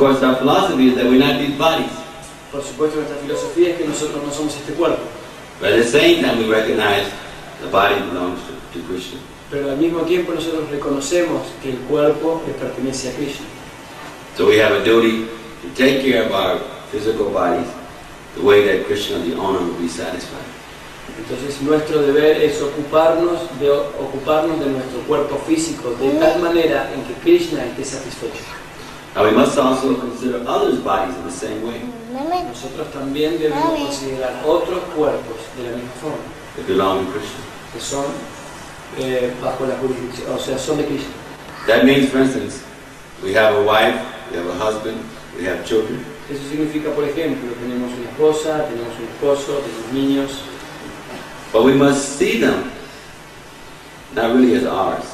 course, our philosophy is that we're not these bodies. Por supuesto, nuestra filosofía es que nosotros no somos este cuerpo. But at the same time, we recognize the body belongs to Krishna. Pero al mismo tiempo nosotros reconocemos que el cuerpo le pertenece a Krishna. So we have a duty to take care of our physical bodies the way that Krishna, the owner, will be satisfied. Entonces nuestro deber es ocuparnos de nuestro cuerpo físico de tal manera en que Krishna esté satisfecho. Now we must also consider others' bodies in the same way. Nosotros también debemos considerar otros cuerpos de la misma forma, They belong to Krishna. que son bajo la jurisdicción, o sea, son de Krishna. That means, for instance, we have a wife, we have a husband, we have children. Eso significa, por ejemplo, tenemos una esposa, tenemos un esposo, tenemos niños, But we must see them not really as ours.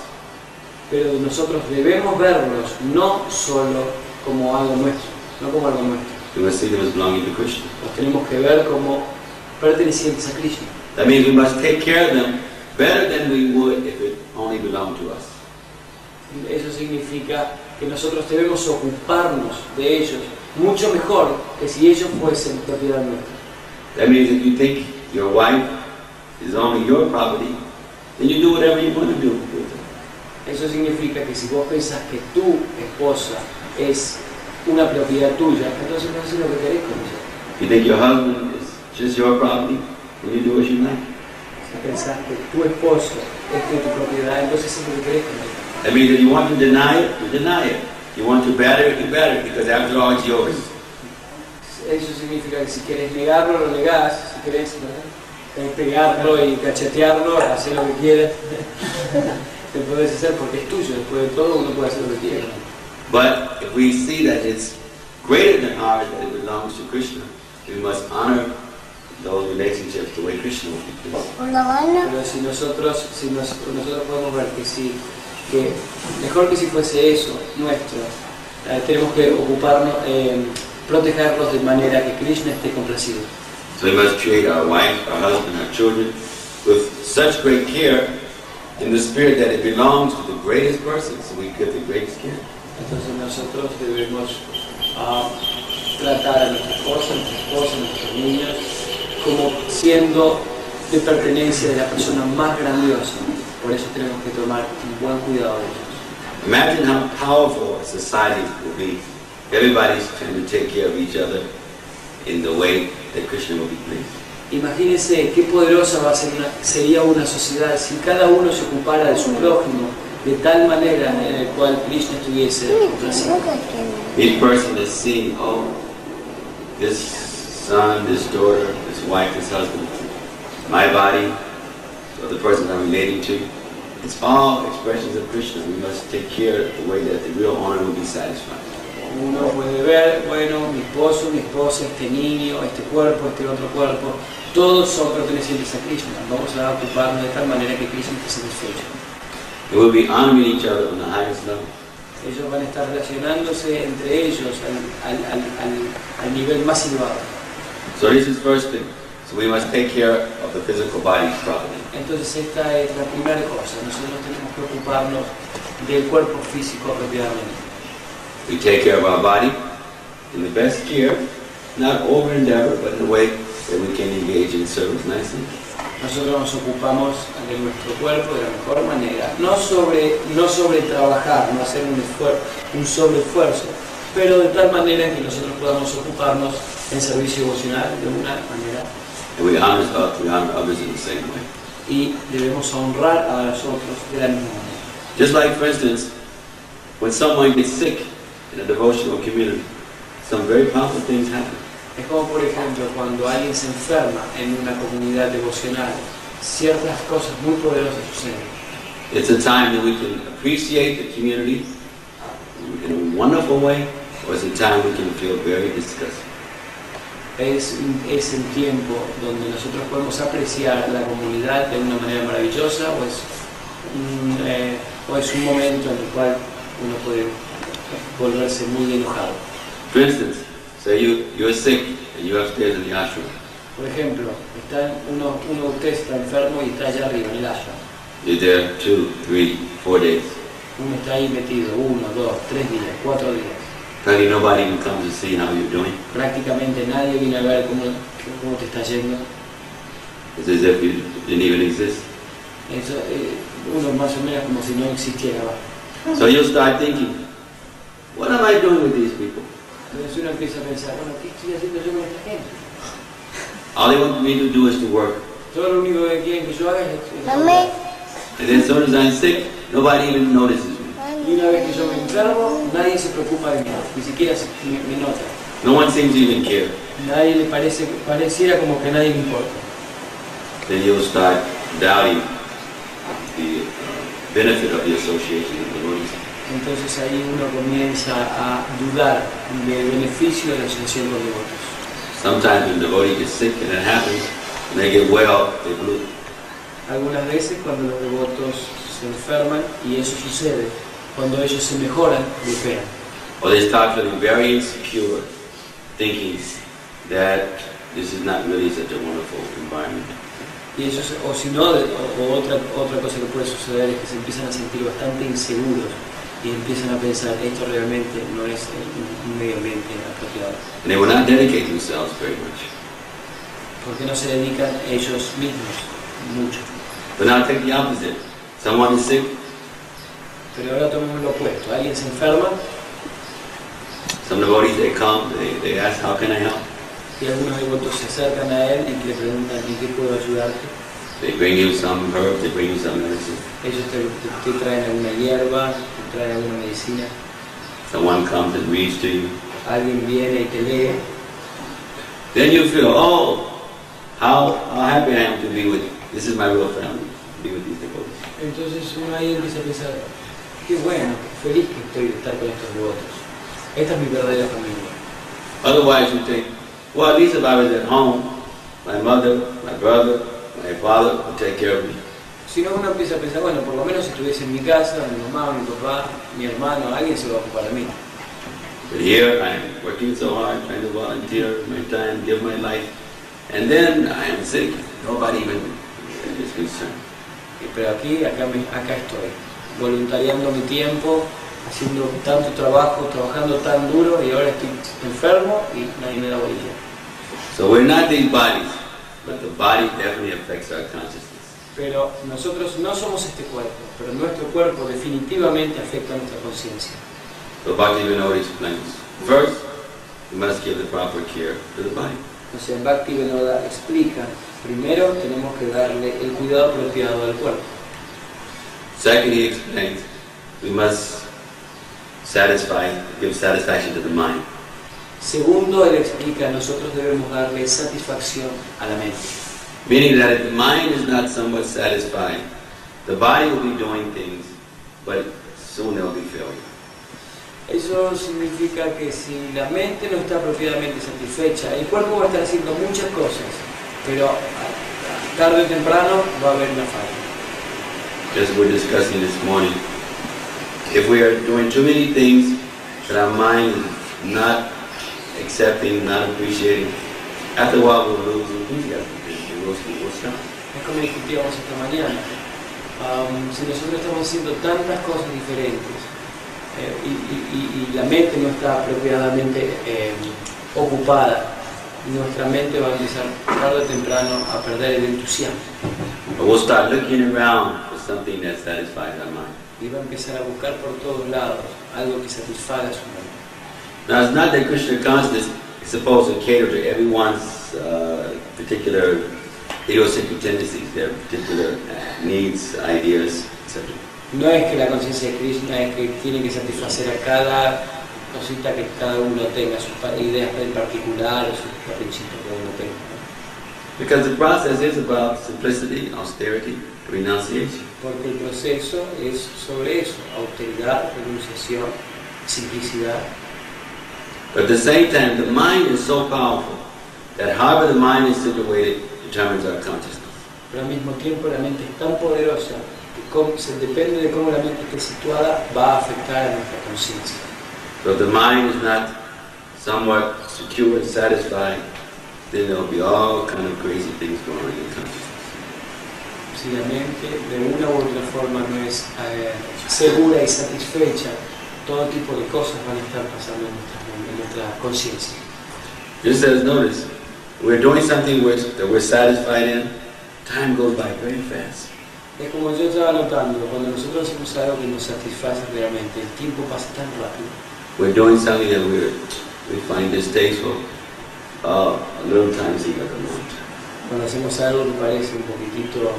pero nosotros debemos verlos no solo como algo nuestro, no como algo nuestro. We must see them as belonging to Krishna. Los tenemos que ver como pertenecientes a Krishna. That means we must take care of them better than we would if it only belonged to us. Eso significa que nosotros debemos ocuparnos de ellos mucho mejor que si ellos fuesen propiedad nuestra. That means if you think your wife is only your property, then you do whatever you want to do with her. Eso significa que si vos pensás que tu esposa es una propiedad tuya, entonces no haces lo que querés con ella. If you think your husband is just your property, then you do what you like. Si pensás que tu esposo es de tu propiedad, entonces haces lo que querés con ella. That means if you want to deny it, you deny it. You want to batter it, you batter it, because after all, it's yours. Eso significa que si querés negarlo, lo negás. Si querés pegarlo y cachetearlo, hacer lo que quieras. Te puedes hacer porque es tuyo. Después de todo, uno puede hacer lo que quiera. But if we see that it's greater than ours, that it belongs to Krishna, we must honor those relationships the way Krishna would be pleased. Pero si nosotros podemos ver que mejor que si fuese eso nuestro, tenemos que ocuparnos, protegerlos de manera que Krishna esté complacido. So we must treat our wife, our husband, our children with such great care in the spirit that it belongs to the greatest person, so we give the greatest care. Entonces nosotros debemos tratar a nuestra esposa, nuestros niños, como siendo de pertenencia de la persona más grandiosa. Por eso tenemos que tomar un buen cuidado de ellos. Imagine how powerful a society will be. Everybody's trying to take care of each other in the way that Krishna will be pleased. Imagínense qué poderosa sería una sociedad si cada uno se ocupara de su prójimo de tal manera en la cual Krishna estuviese complacido. Each person is seeing, oh, this son, this daughter, this wife, this husband, my body, or the person I'm relating to. It's all expressions of Krishna. We must take care of the way that the real owner will be satisfied. Uno puede ver, bueno, mi esposo, mi esposa, este niño, este cuerpo, este otro cuerpo, todos son pertenecientes a Krishna. Vamos a ocuparnos de tal manera que Krishna esté satisfecho. They will be honoring each other on the highest level. Ellos van a estar relacionándose entre ellos al nivel más elevado. So this is the first thing. So we must take care of the physical body properly. Entonces esta es la primera cosa. Nosotros tenemos que ocuparnos del cuerpo físico apropiadamente. We take care of our body in the best care, not over endeavor, but in a way that we can engage in service nicely. Nosotros nos ocupamos de nuestro cuerpo de la mejor manera, no sobre trabajar, no hacer un sobreesfuerzo, pero de tal manera en que nosotros podamos ocuparnos en servicio devocional de una manera. And we honor others in the same way. Y debemos honrar a los otros de la misma manera. Just like, for instance, when someone gets sick in a devotional community, some very powerful things happen. Es como, por ejemplo, cuando alguien se enferma en una comunidad devocional, ciertas cosas muy poderosas suceden. It's a time that we can appreciate the community in a wonderful way, or it's a time we can feel very disgusted. Es el tiempo donde nosotros podemos apreciar la comunidad de una manera maravillosa, o es un momento en el cual uno puede volverse muy enojado. For instance, say you're sick and you're upstairs in the ashram. Por ejemplo, uno de ustedes está enfermo y está allá arriba en el ashram. You're there 2, 3, 4 days. Uno está ahí metido 1, 2, 3 días, 4 días. Practically nobody even comes to see how you're doing. Prácticamente nadie viene a ver cómo te está yendo. It's as if you didn't even exist. Eso, uno más o menos como si no existiera. So you'll start thinking, what am I doing with these people? Entonces uno empieza a pensar, bueno, ¿qué estoy haciendo yo con esta gente? All they want me to do is to work. Todo lo único que quieren que yo haga es Mami. And then as soon as I'm sick, nobody even notices me. Y una vez que yo me enfermo, nadie se preocupa de mí, ni siquiera me nota. No one seems to even care. Nadie le pareciera como que a nadie le importa. Then you'll start doubting the benefit of the association of the devotees. Entonces ahí uno comienza a dudar del beneficio de la asociación con devotos. Sometimes when the devotee gets sick and it happens, when they get well, they blue. Algunas veces cuando los devotos se enferman, y eso sucede, cuando ellos se mejoran, golpean. Or they start feeling very insecure, thinking that this is not really such a wonderful environment. Y ellos, o si no, otra cosa que puede suceder es que se empiezan a sentir bastante inseguros y empiezan a pensar, esto realmente no es un medio ambiente apropiado. And they will not dedicate themselves very much. Porque no se dedican ellos mismos mucho. But now take the opposite. Someone is sick, Pero ahora tomemos lo opuesto. Alguien se enferma some devotees, they come, they ask, how can I help? y algunos devotos se acercan a él y le preguntan, ¿en qué puedo ayudarte? They bring you some herbs, they bring you some medicine. Ellos te traen alguna hierba, te traen alguna medicina. Someone comes and reads to you. Alguien viene y te lee. Then you feel, oh, how happy I am to be with, this is my real family, to be with these devotees. Entonces uno ahí empieza a pensar, qué bueno, qué feliz que estoy de estar con estos devotos. Esta es mi verdadera familia. Otherwise you think, well, at least if I was at home, my mother, my brother, my father would take care of me. Si no, uno empieza a pensar, bueno, por lo menos si estuviese en mi casa, mi mamá, mi papá, mi hermano, alguien se va a ocupar de mí. But here I am working so hard, trying to volunteer my time, give my life, and then I am sick. Nobody even is concerned. Pero acá estoy, voluntariando mi tiempo, haciendo tanto trabajo, trabajando tan duro y ahora estoy enfermo y nadie me da bolilla. So we're not these bodies, but the body definitely affects our consciousness. Pero nosotros no somos este cuerpo, pero nuestro cuerpo definitivamente afecta a nuestra conciencia. So Bhaktivinoda explains, first, we must give the proper care to the body. O sea, Bhaktivinoda explica, primero tenemos que darle el cuidado apropiado al cuerpo. Second, he explains, we must give satisfaction to the mind. Segundo, él explica, nosotros debemos darle satisfacción a la mente. Meaning that if the mind is not somewhat satisfied, the body will be doing things, but soon there will be failure. Eso significa que si la mente no está apropiadamente satisfecha, el cuerpo va a estar haciendo muchas cosas, pero tarde o temprano va a haber una falla. Just we're discussing this morning, if we are doing too many things that our mind is not accepting, not appreciating, after a while we'll lose enthusiasm. We'll stop. Es como discutíamos esta mañana. Si nosotros estamos haciendo tantas cosas diferentes y la mente no está apropiadamente ocupada, nuestra mente va a empezar tarde o temprano a perder el entusiasmo. But we'll start looking around for something that satisfies our mind. Y va a empezar a buscar por todos lados algo que satisfaga su mente. Now it's not that Krishna consciousness is supposed to cater to everyone's particular idiosyncratic tendencies, their particular needs, ideas, etc. No es que la conciencia de Krishna es que tiene que satisfacer a cada cosita que cada uno tenga, sus ideas en particular, sus caprichitos que uno tenga. Because the process is about simplicity, austerity, renunciation. Porque el proceso es sobre eso, austeridad, renunciación, simplicidad. But at the same time, the mind is so powerful that however the mind is situated determines our consciousness. Pero al mismo tiempo la mente es tan poderosa que depende de cómo la mente esté situada, va a afectar a nuestra conciencia. So if the mind is not somewhat secure and satisfied, then there will be all kind of crazy things going on in consciousness. Si la mente de una u otra forma no es segura y satisfecha, todo tipo de cosas van a estar pasando en nuestra conciencia. Just as notice, we're doing something that we're satisfied in, time goes by very fast. Es como yo estaba notando, cuando nosotros hacemos algo que nos satisface realmente, el tiempo pasa tan rápido. We're doing something that we find distasteful, a little time seems like a long time. Cuando hacemos algo que parece un poquitito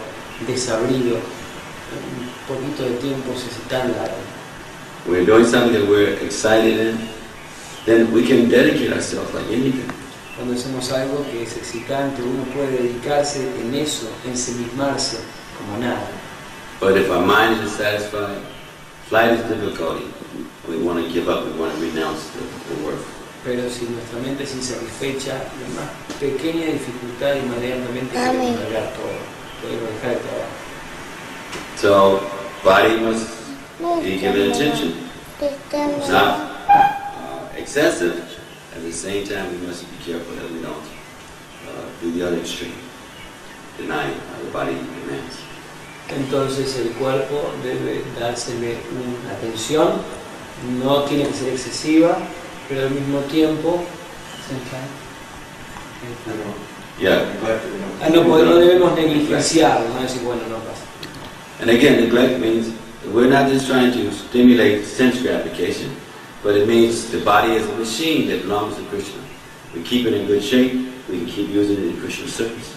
desabrido, un poquito de tiempo se hace tan largo. We're doing something that we're excited in, then we can dedicate ourselves like anything. Cuando hacemos algo que es excitante, uno puede dedicarse en eso, ensimismarse como nada. But if our mind is satisfied, flight is difficulty. We want to give up, we want to renounce the work. Pero si nuestra mente es insatisfecha, la más pequeña dificultad inmediatamente queremos largar todo, podemos dejar el trabajo. So, body must be given attention. It's not excessive. At the same time, we must be careful that we don't do the other extreme, deny the body demands. Entonces el cuerpo debe dársele una atención, no tiene que ser excesiva, pero al mismo tiempo no debemos negligenciar, no decir bueno, no pasa. And again, neglect means that we're not just trying to stimulate sense gratification, but it means the body is a machine that belongs to Krishna. We keep it in good shape, we can keep using it in Krishna's service.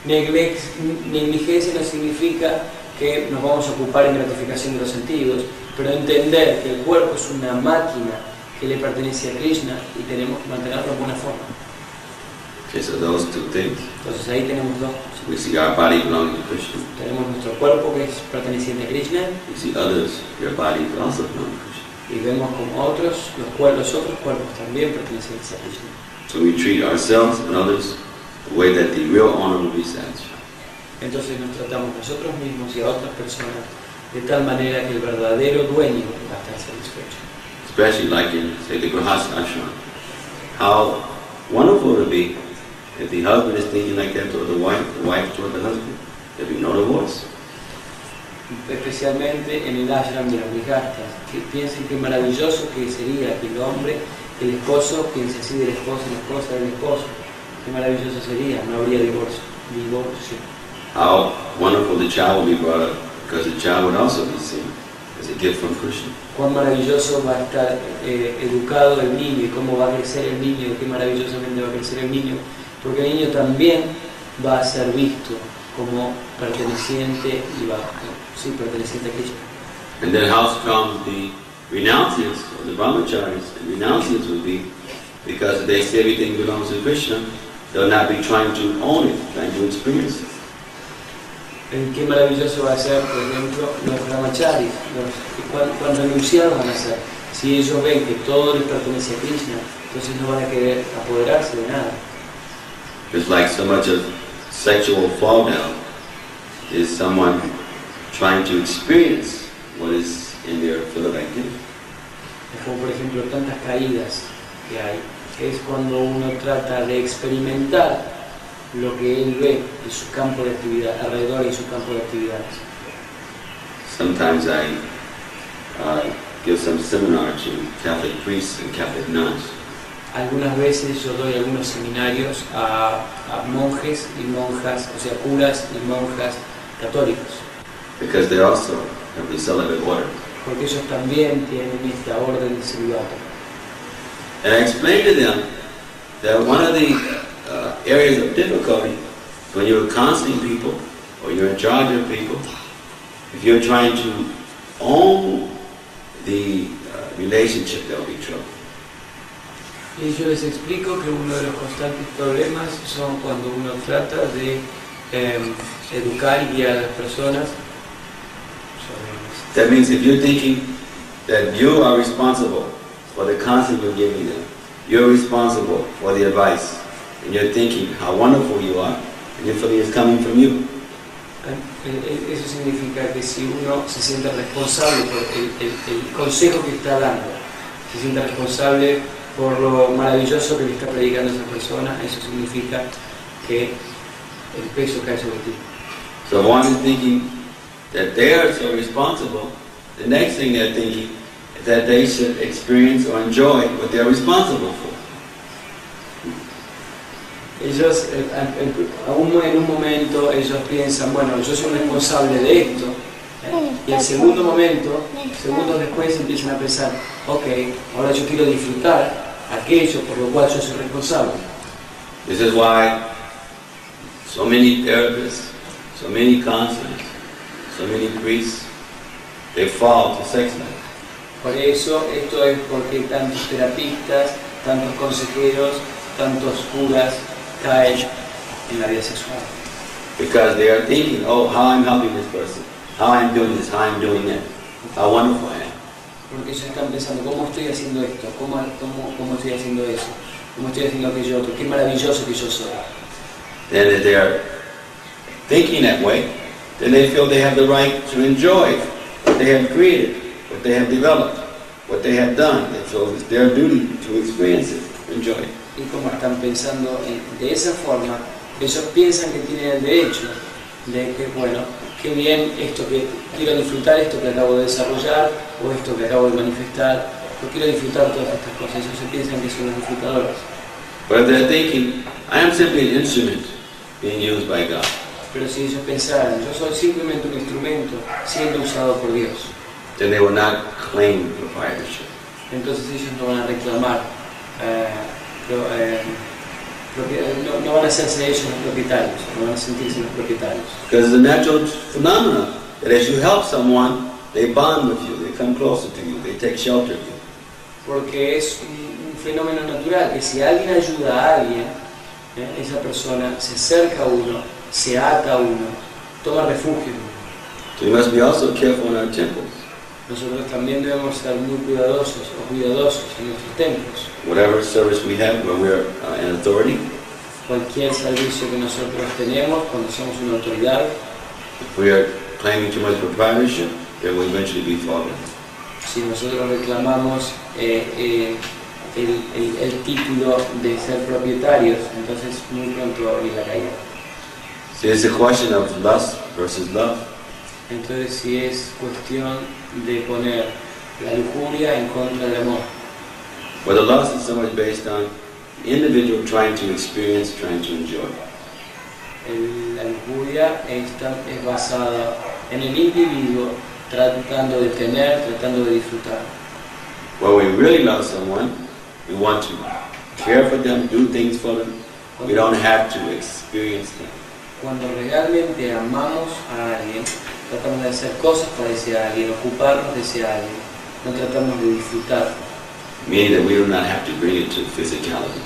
Negligencia no significa que nos vamos a ocupar en gratificación de los sentidos, pero entender que el cuerpo es una máquina que le pertenece a Krishna y tenemos que mantenerlo en buena forma. Okay, so those two things. Entonces ahí tenemos dos cosas. We see our body belonging to Krishna. Tenemos nuestro cuerpo que es perteneciente a Krishna. We see others, their bodies also belong to Krishna. Y vemos como otros otros cuerpos también pertenecientes a Krishna. So we treat ourselves and others the way that the real owner will be satisfied. Entonces nos tratamos nosotros mismos y a otras personas de tal manera que el verdadero dueño va a estar satisfecho. Especially like in, say, the Grihastha ashram. How wonderful it would be if the husband is thinking like that toward the wife toward the husband. There'd be no divorce. Especialmente en el ashram de las Grihasthas, que piensen qué maravilloso que sería que el esposo piense así de la esposa y la esposa del esposo. Qué maravilloso sería, no habría divorcio. How wonderful the child will be brought up, because the child would also be seen as a gift from Krishna. Cuán maravilloso va a estar educado el niño y cómo va a crecer el niño, qué maravillosamente va a crecer el niño, porque el niño también va a ser visto como perteneciente perteneciente a Krishna. And then how strong the renunciants or the brahmacharis and renunciants will be, because if they say everything belongs to Krishna, they'll not be trying to own it, trying to experience it. Qué maravilloso va a ser, por ejemplo, los brahmacharis, cuán renunciados van a ser. Si ellos ven que todo les pertenece a Krishna, entonces no van a querer apoderarse de nada. It's like so much of sexual fall down is someone trying to experience what is in their field of activity. Es como, por ejemplo, tantas caídas que hay, es cuando uno trata de experimentar lo que él ve en su campo de actividad, alrededor de su campo de actividades. Sometimes I give some seminar to Catholic priests and Catholic nuns. Algunas veces yo doy algunos seminarios a monjes y monjas, o sea, curas y monjas católicos. Because they also have the celibate order. Porque ellos también tienen esta orden de celibato. And I explained to them that one of the areas of difficulty when you're counseling people or you're in charge of people, if you're trying to own the relationship, there'll be trouble. Y yo les explico que uno de los constantes problemas son cuando uno trata de educar y guiar a las personas. That means if you're thinking that you are responsible for the counseling you're giving them, you're responsible for the advice, and you're thinking how wonderful you are, and your feeling is coming from you. Eso significa que si uno se siente responsable por el consejo que está dando, se siente responsable por lo maravilloso que le está predicando a esa persona, eso significa que el peso cae sobre ti. So if one is thinking that they are so responsible, the next thing they're thinking that they should experience or enjoy what they're responsible for. Ellos, aún en un momento, ellos piensan, bueno, yo soy responsable de esto. Y el segundo momento, segundos después empiezan a pensar, ok, ahora yo quiero disfrutar aquello por lo cual yo soy responsable. This is why so many therapists, so many counselors, so many priests, they fall to sex life. Por eso, esto es porque tantos terapistas, tantos consejeros, tantos curas caen en la vida sexual. Because they are thinking, oh, how I'm helping this person, how I'm doing this, how I'm doing that, how wonderful I am. Porque ellos están pensando, ¿cómo estoy haciendo esto? ¿Cómo estoy haciendo eso? ¿Cómo estoy haciendo aquello otro? ¡Qué maravilloso que yo soy! And if they are thinking that way, then they feel they have the right to enjoy what they have created, what they have developed, what they have done. And so it's their duty to experience it, enjoy it. Y como están pensando de esa forma, ellos piensan que tienen el derecho de que, bueno, qué bien esto que quiero disfrutar, esto que acabo de desarrollar, o esto que acabo de manifestar, yo quiero disfrutar todas estas cosas. Ellos se piensan que son los disfrutadores. But they're thinking, I am simply an instrument being used by God. Pero si ellos pensaran, yo soy simplemente un instrumento siendo usado por Dios, Then they will not claim proprietorship. entonces ellos no van a reclamar, no van a hacerse ellos los propietarios, no van a sentirse los propietarios. Because it's a natural phenomenon that as you help someone, they bond with you, they come closer to you, they take shelter of you. Porque es un fenómeno natural que si alguien ayuda a alguien, esa persona se acerca a uno, se ata a uno, toma refugio en uno. So we must be also careful in our temples. Nosotros también debemos ser muy cuidadosos en nuestros templos. Whatever service we have where we're in authority, Cualquier servicio que nosotros tenemos, cuando somos una autoridad, if we are claiming too much proprietorship, there will eventually be falling. si nosotros reclamamos el título de ser propietarios, entonces muy pronto va a venir la caída. See, it's a question of lust versus love. Entonces, si es cuestión de poner la lujuria en contra del amor, But the lust is so much based on the individual trying to experience, trying to enjoy. la lujuria es basada en el individuo tratando de tener, tratando de disfrutar. When we really love someone, we want to care for them, do things for them. We don't have to experience them. Cuando realmente amamos a alguien, tratamos de hacer cosas para ese alguien, ocuparnos de ese alguien, no tratamos de disfrutar. Meaning that we do not have to bring it to physicality.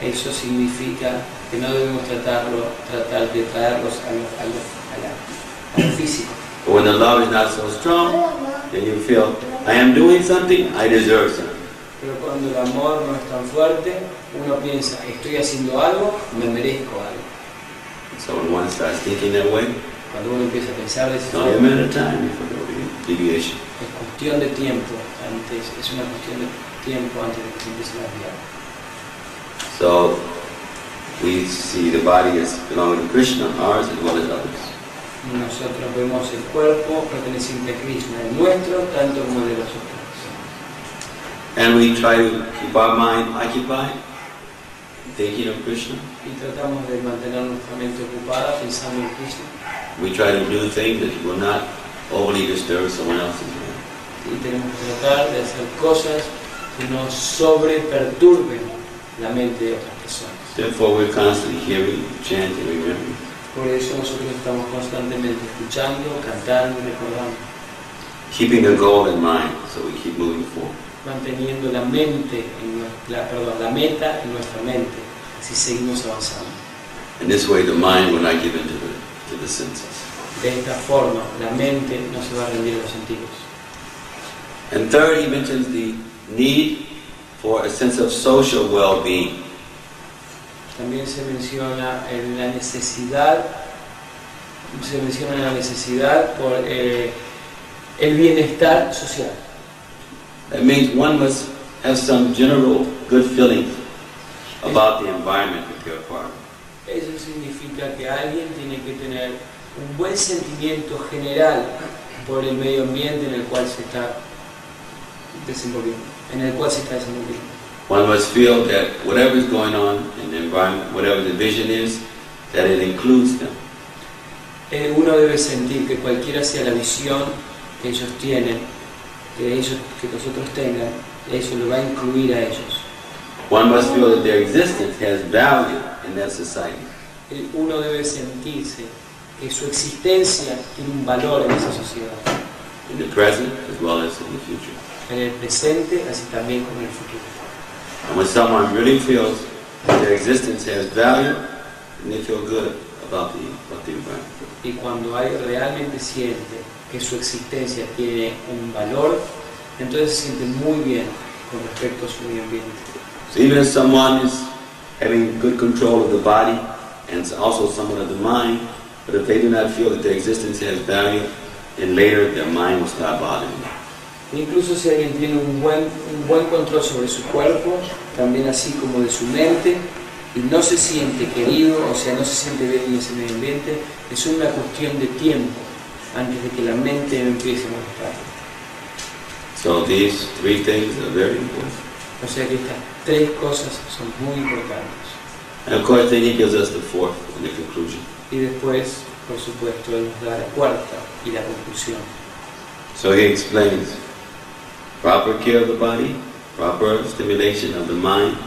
Eso significa que no debemos tratar de traerlos a lo físico. But when the love is not so strong, then you feel, I am doing something, I deserve something. Pero cuando el amor no es tan fuerte, uno piensa, estoy haciendo algo, me merezco algo. So when one starts thinking that way, Cuando uno empieza a pensar de esa it's only a forma, matter of time before there will be deviation. es cuestión de tiempo, es una cuestión de tiempo antes de que se empiece a desviar. So we see the body as belonging to Krishna, ours as well as others. Nosotros vemos el cuerpo perteneciente a Krishna, el nuestro tanto como el de los otros. And we try to keep our mind occupied, thinking of Krishna. Y tratamos de mantener nuestra mente ocupada pensando en Krishna. We try to do things that will not overly disturb someone else's mind. Y tenemos que tratar de hacer cosas que no sobreperturben la mente de otras personas. Therefore, we're constantly hearing, chanting, remembering. Por eso nosotros estamos constantemente escuchando, cantando y recordando, Keeping the goal in mind, so we keep moving forward. manteniendo la mente, la meta en nuestra mente, así seguimos avanzando. In this way, the mind will not give in to the senses. De esta forma, la mente no se va a rendir a los sentidos. And third, he mentions the need for a sense of social well-being. También se menciona la necesidad por el bienestar social. That means one must have some general good feelings about the environment that they're part of. Eso significa que alguien tiene que tener un buen sentimiento general por el medio ambiente en el cual se está desenvolviendo, en el cual se está desenvolviendo. One must feel that whatever is going on in the environment, whatever the vision is, that it includes them. Uno debe sentir que cualquiera sea la visión que ellos tienen, que nosotros tengan, eso lo va a incluir a ellos. One must feel that their existence has value in that society. Uno debe sentirse que su existencia tiene un valor en esa sociedad. In the present as well as in the future. En el presente, así también como en el futuro. And when someone really feels that their existence has value, then they feel good about the environment. Y cuando alguien realmente siente que su existencia tiene un valor, entonces se siente muy bien con respecto a su medio ambiente. So even if someone is having good control of the body and also somewhat of the mind, but if they do not feel that their existence has value, then later their mind will start bothering them. Incluso si alguien tiene un buen control sobre su cuerpo, también así como de su mente, y no se siente querido, o sea, no se siente bien en ese medio ambiente, es una cuestión de tiempo antes de que la mente empiece a molestar. So these three things are very important. O sea que estas tres cosas son muy importantes. And of course then he gives us the fourth in the conclusion. Y después, por supuesto, él nos da la cuarta y la conclusión. So he explains proper care of the body, proper stimulation of the mind,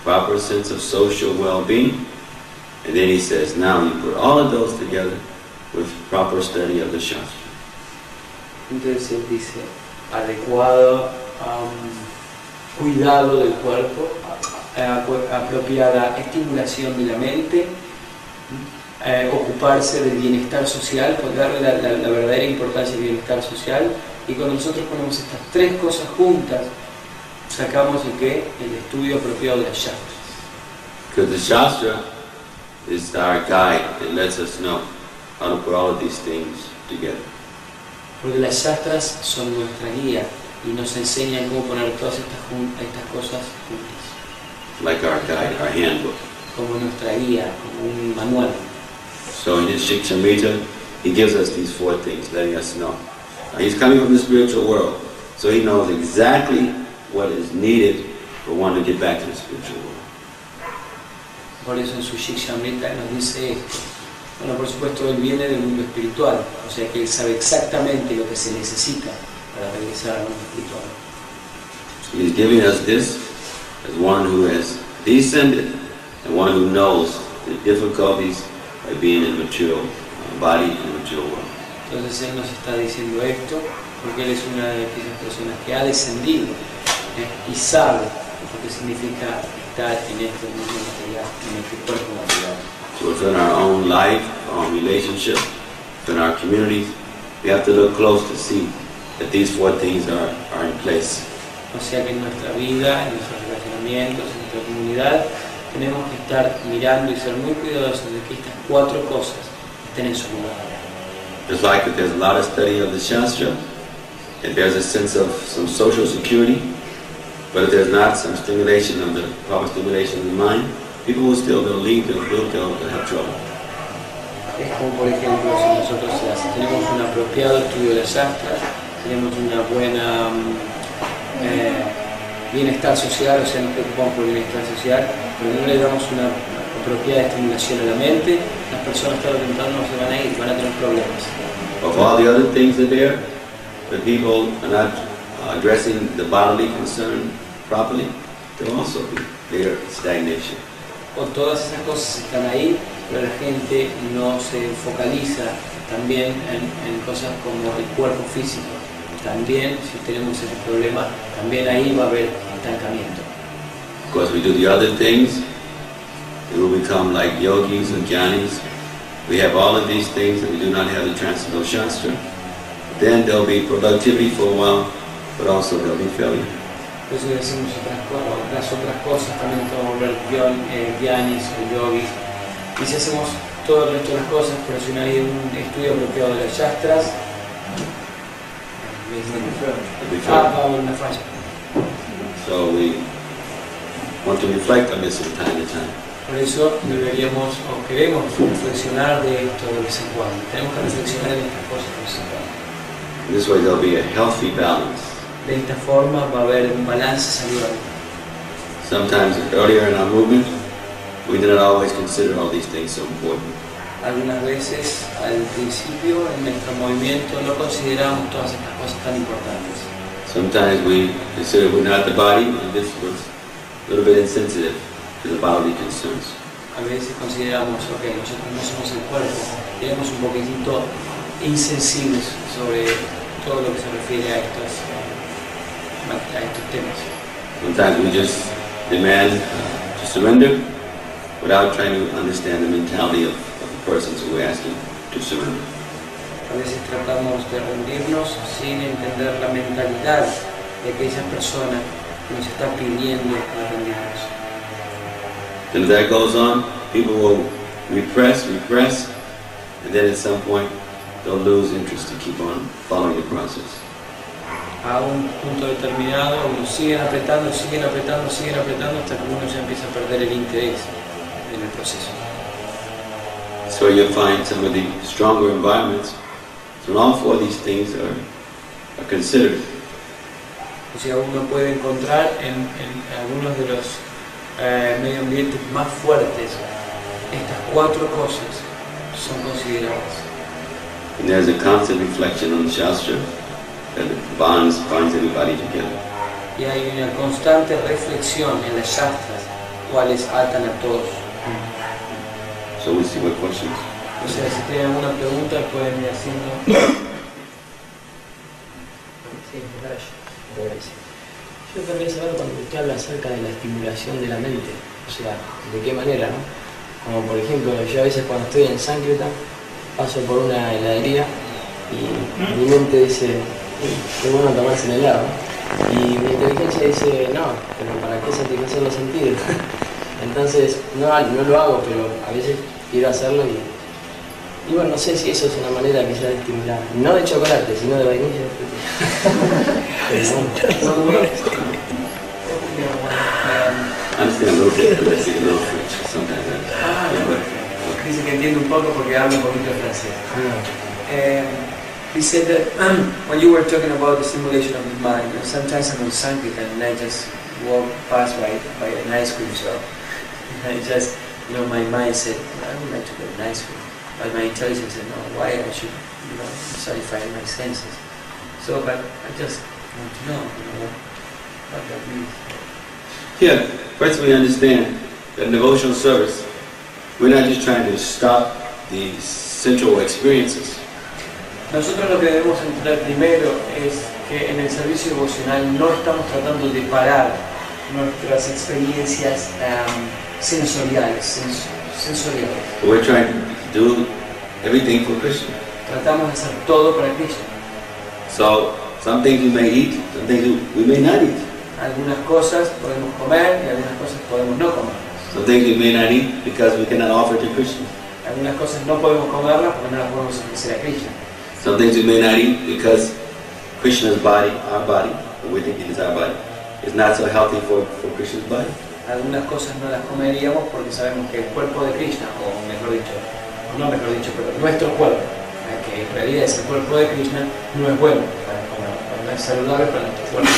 proper sense of social well-being, and then he says, now you put all of those together with proper study of the Shastra. Entonces él dice, adecuado cuidado del cuerpo, apropiada estimulación de la mente, ocuparse del bienestar social, darle la verdadera importancia al bienestar social, y cuando nosotros ponemos estas tres cosas juntas, sacamos el estudio apropiado de las Shastras. Because the Shastra is our guide that lets us know how to put all of these things together. Porque las Shastras son nuestra guía y nos enseñan cómo poner todas estas cosas juntas. Like our guide, our handbook. Como nuestra guía, como un manual. So in his Shikshamrita, he gives us these four things, letting us know. Now, he's coming from the spiritual world, so he knows exactly what is needed for one to get back to the spiritual world. Por eso en su Shikshamrita nos dice esto. Bueno, por supuesto, él viene del mundo espiritual, o sea que él sabe exactamente lo que se necesita para regresar al mundo espiritual. So he's giving us this as one who has descended and one who knows the difficulties of being in a material body in a material world. Entonces él nos está diciendo esto porque él es una de aquellas personas que ha descendido y sabe lo que significa estar en este mundo material, en este cuerpo material. So within our own life, our own relationship, within our communities, we have to look close to see that these four things are in place. O sea que en nuestra vida, en nuestros relacionamientos, en nuestra comunidad, tenemos que estar mirando y ser muy cuidadosos de que estas cuatro cosas estén en su lugar. Just like if there's a lot of study of the Shastra, and there's a sense of some social security, but if there's not some stimulation of the proper stimulation of the mind, people will still leave, they'll have trouble. Es como por ejemplo si nosotros tenemos un apropiado estudio de las Shastras, tenemos una buena bienestar social, o sea nos preocupamos por el bienestar social, pero no le damos una apropiada estimulación a la mente, las personas tarde o temprano no se van a ir, van a tener problemas. Of all the other things that are there, the people are not addressing the bodily concern properly, there will also be there stagnation. O todas esas cosas están ahí, pero la gente no se focaliza también en cosas como el cuerpo físico. También, si tenemos ese problema, también ahí va a haber estancamiento. Of course, we do the other things, we will become like yogis and jnanis. We have all of these things and we do not have the Transcendental Shastra. Then there'll be productivity for a while, but also there'll be failure. Entonces decimos las otras cosas, también podemos volver jnanis o yogis. Y si hacemos todo el resto de las cosas, pero si no hay un estudio apropiado de las Shastras, va a haber una falla. So we want to reflect on this from time to time. Por eso deberíamos o queremos reflexionar de esto de vez en cuando. Tenemos que reflexionar en estas cosas de vez en cuando. This way there'll be a healthy balance De esta forma va a haber un balance saludable. Sometimes earlier in our movement, we did not always consider all these things so important. Algunas veces al principio en nuestro movimiento no consideramos todas estas cosas tan importantes. Sometimes we consider we're not the body, and this was a little bit insensitive to the bodily concerns. A veces consideramos, ok, nosotros no somos el cuerpo, y éramos un poquitito insensibles sobre todo lo que se refiere a estos temas. Sometimes we just demand to surrender without trying to understand the mentality of the persons who we're asking to surrender. A veces tratamos de rendirnos sin entender la mentalidad de aquella persona que nos está pidiendo rendirnos. And as that goes on, people will repress, and then at some point they'll lose interest to keep on following the process. A un punto determinado, uno siguen apretando hasta que uno ya empieza a perder el interés en el proceso. So you'll find some of the stronger environments, so all four of these things are considered. O sea, uno puede encontrar en algunos de los medio ambientes más fuertes, estas cuatro cosas son consideradas. And there's a constant reflection on the Shastra that binds everybody together. Y hay una constante reflexión en las shastras, cuales atan a todos. So we'll see what questions. O sea, si tienen alguna pregunta pueden ir haciendo. Sí, gracias. Yo querría saber cuando usted habla acerca de la estimulación de la mente, o sea, de qué manera, ¿no? Como por ejemplo, yo a veces cuando estoy en Sankirtan paso por una heladería y mi mente dice, qué bueno tomarse un helado, y mi inteligencia dice, no, pero ¿para qué satisfacer los sentidos? Entonces, no lo hago, pero a veces quiero hacerlo y bueno, no sé si eso es una manera quizás de estimular, no de chocolate, sino de vainilla. I understand a little bit, but I speak a little French sometimes. Dice que entiende un poco porque habla un poquito francés. He said that when you were talking about the stimulation of the mind, sometimes I'm on Sankirtan and I just walk past by an ice cream shop. And I just, my mind said, I would like to get an ice cream. But my intelligence said, no, why I should, satisfy my senses. So, but I just want to know, what that means. Yeah, first we understand that in devotional service, we're not just trying to stop the sensual experiences. Nosotros lo que debemos entender primero es que en el servicio devocional no estamos tratando de parar nuestras experiencias sensoriales. We're trying to do everything for Krishna. Tratamos de hacer todo para Krishna. So, some things we may eat, some things we may not eat. Algunas cosas podemos comer y algunas cosas podemos no comer. Some things we may not eat because we cannot offer to Krishna. Algunas cosas no podemos comerlas porque no las podemos ofrecer a Krishna. Some things we may not eat because Krishna's body, our body, or we think it is our body, is not so healthy for Krishna's body. Algunas cosas no las comeríamos porque sabemos que el cuerpo de Krishna, o mejor dicho, pero nuestro cuerpo, que en realidad es el cuerpo de Krishna, no es bueno para comer, no es saludable para nuestro cuerpo.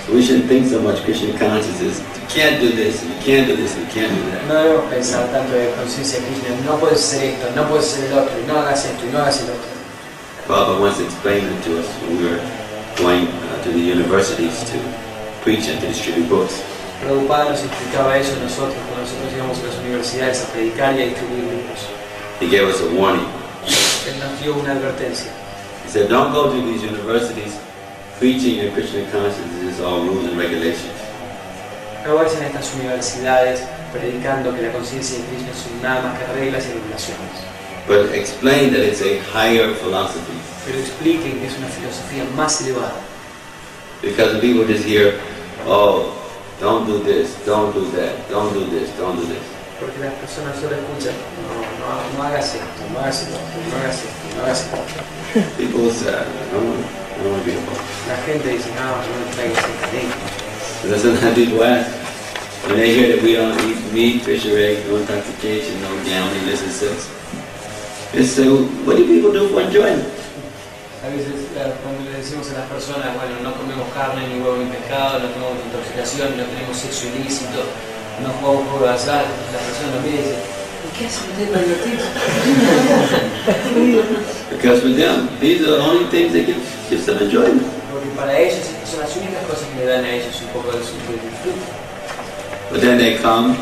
So we shouldn't think so much Krishna consciousness. You can't do this, and you can't do this, and you can't do that. No debemos pensar tanto de conciencia Krishna, no puedes hacer esto, no puedes hacer el otro, y no hagas esto, y no hagas el otro. Baba once explained it to us when we were going to the universities to preach and to distribute books. Prabhupada nos explicaba eso a nosotros cuando nosotros íbamos a las universidades a predicar y a distribuir libros. He gave us a warning. Él nos dio una advertencia. He said, don't go to these universities preaching your Krishna consciousness is all rules and regulations. No vayas a estas universidades predicando que la conciencia de Krishna son nada más que reglas y regulaciones. But explain that it's a higher philosophy. Pero expliquen que es una filosofía más elevada. Because people just hear, oh, don't do this, don't do that, don't do this, don't do this. Porque las personas solo escuchan, no hagas esto, no hagas esto, no hagas esto, no hagas esto. People say, I don't want to be a boss. La gente dice, no me traigas esta ley. Because sometimes people ask, when they hear that we don't eat meat, fish or eggs, no intoxication, no gambling, illicit sex, they say, what do people do for enjoyment? A veces cuando le decimos a las personas, bueno, no comemos carne, ni huevo, ni pescado, no tenemos intoxicación, no tenemos sexo ilícito, no jugamos juego de azar, la persona nos mira y dice, ¿y qué hacen ustedes para divertirse? Because for them, these are the only things that give them enjoyment. Porque para ellos son las únicas cosas que le dan a ellos un poco de disfrute. But then they come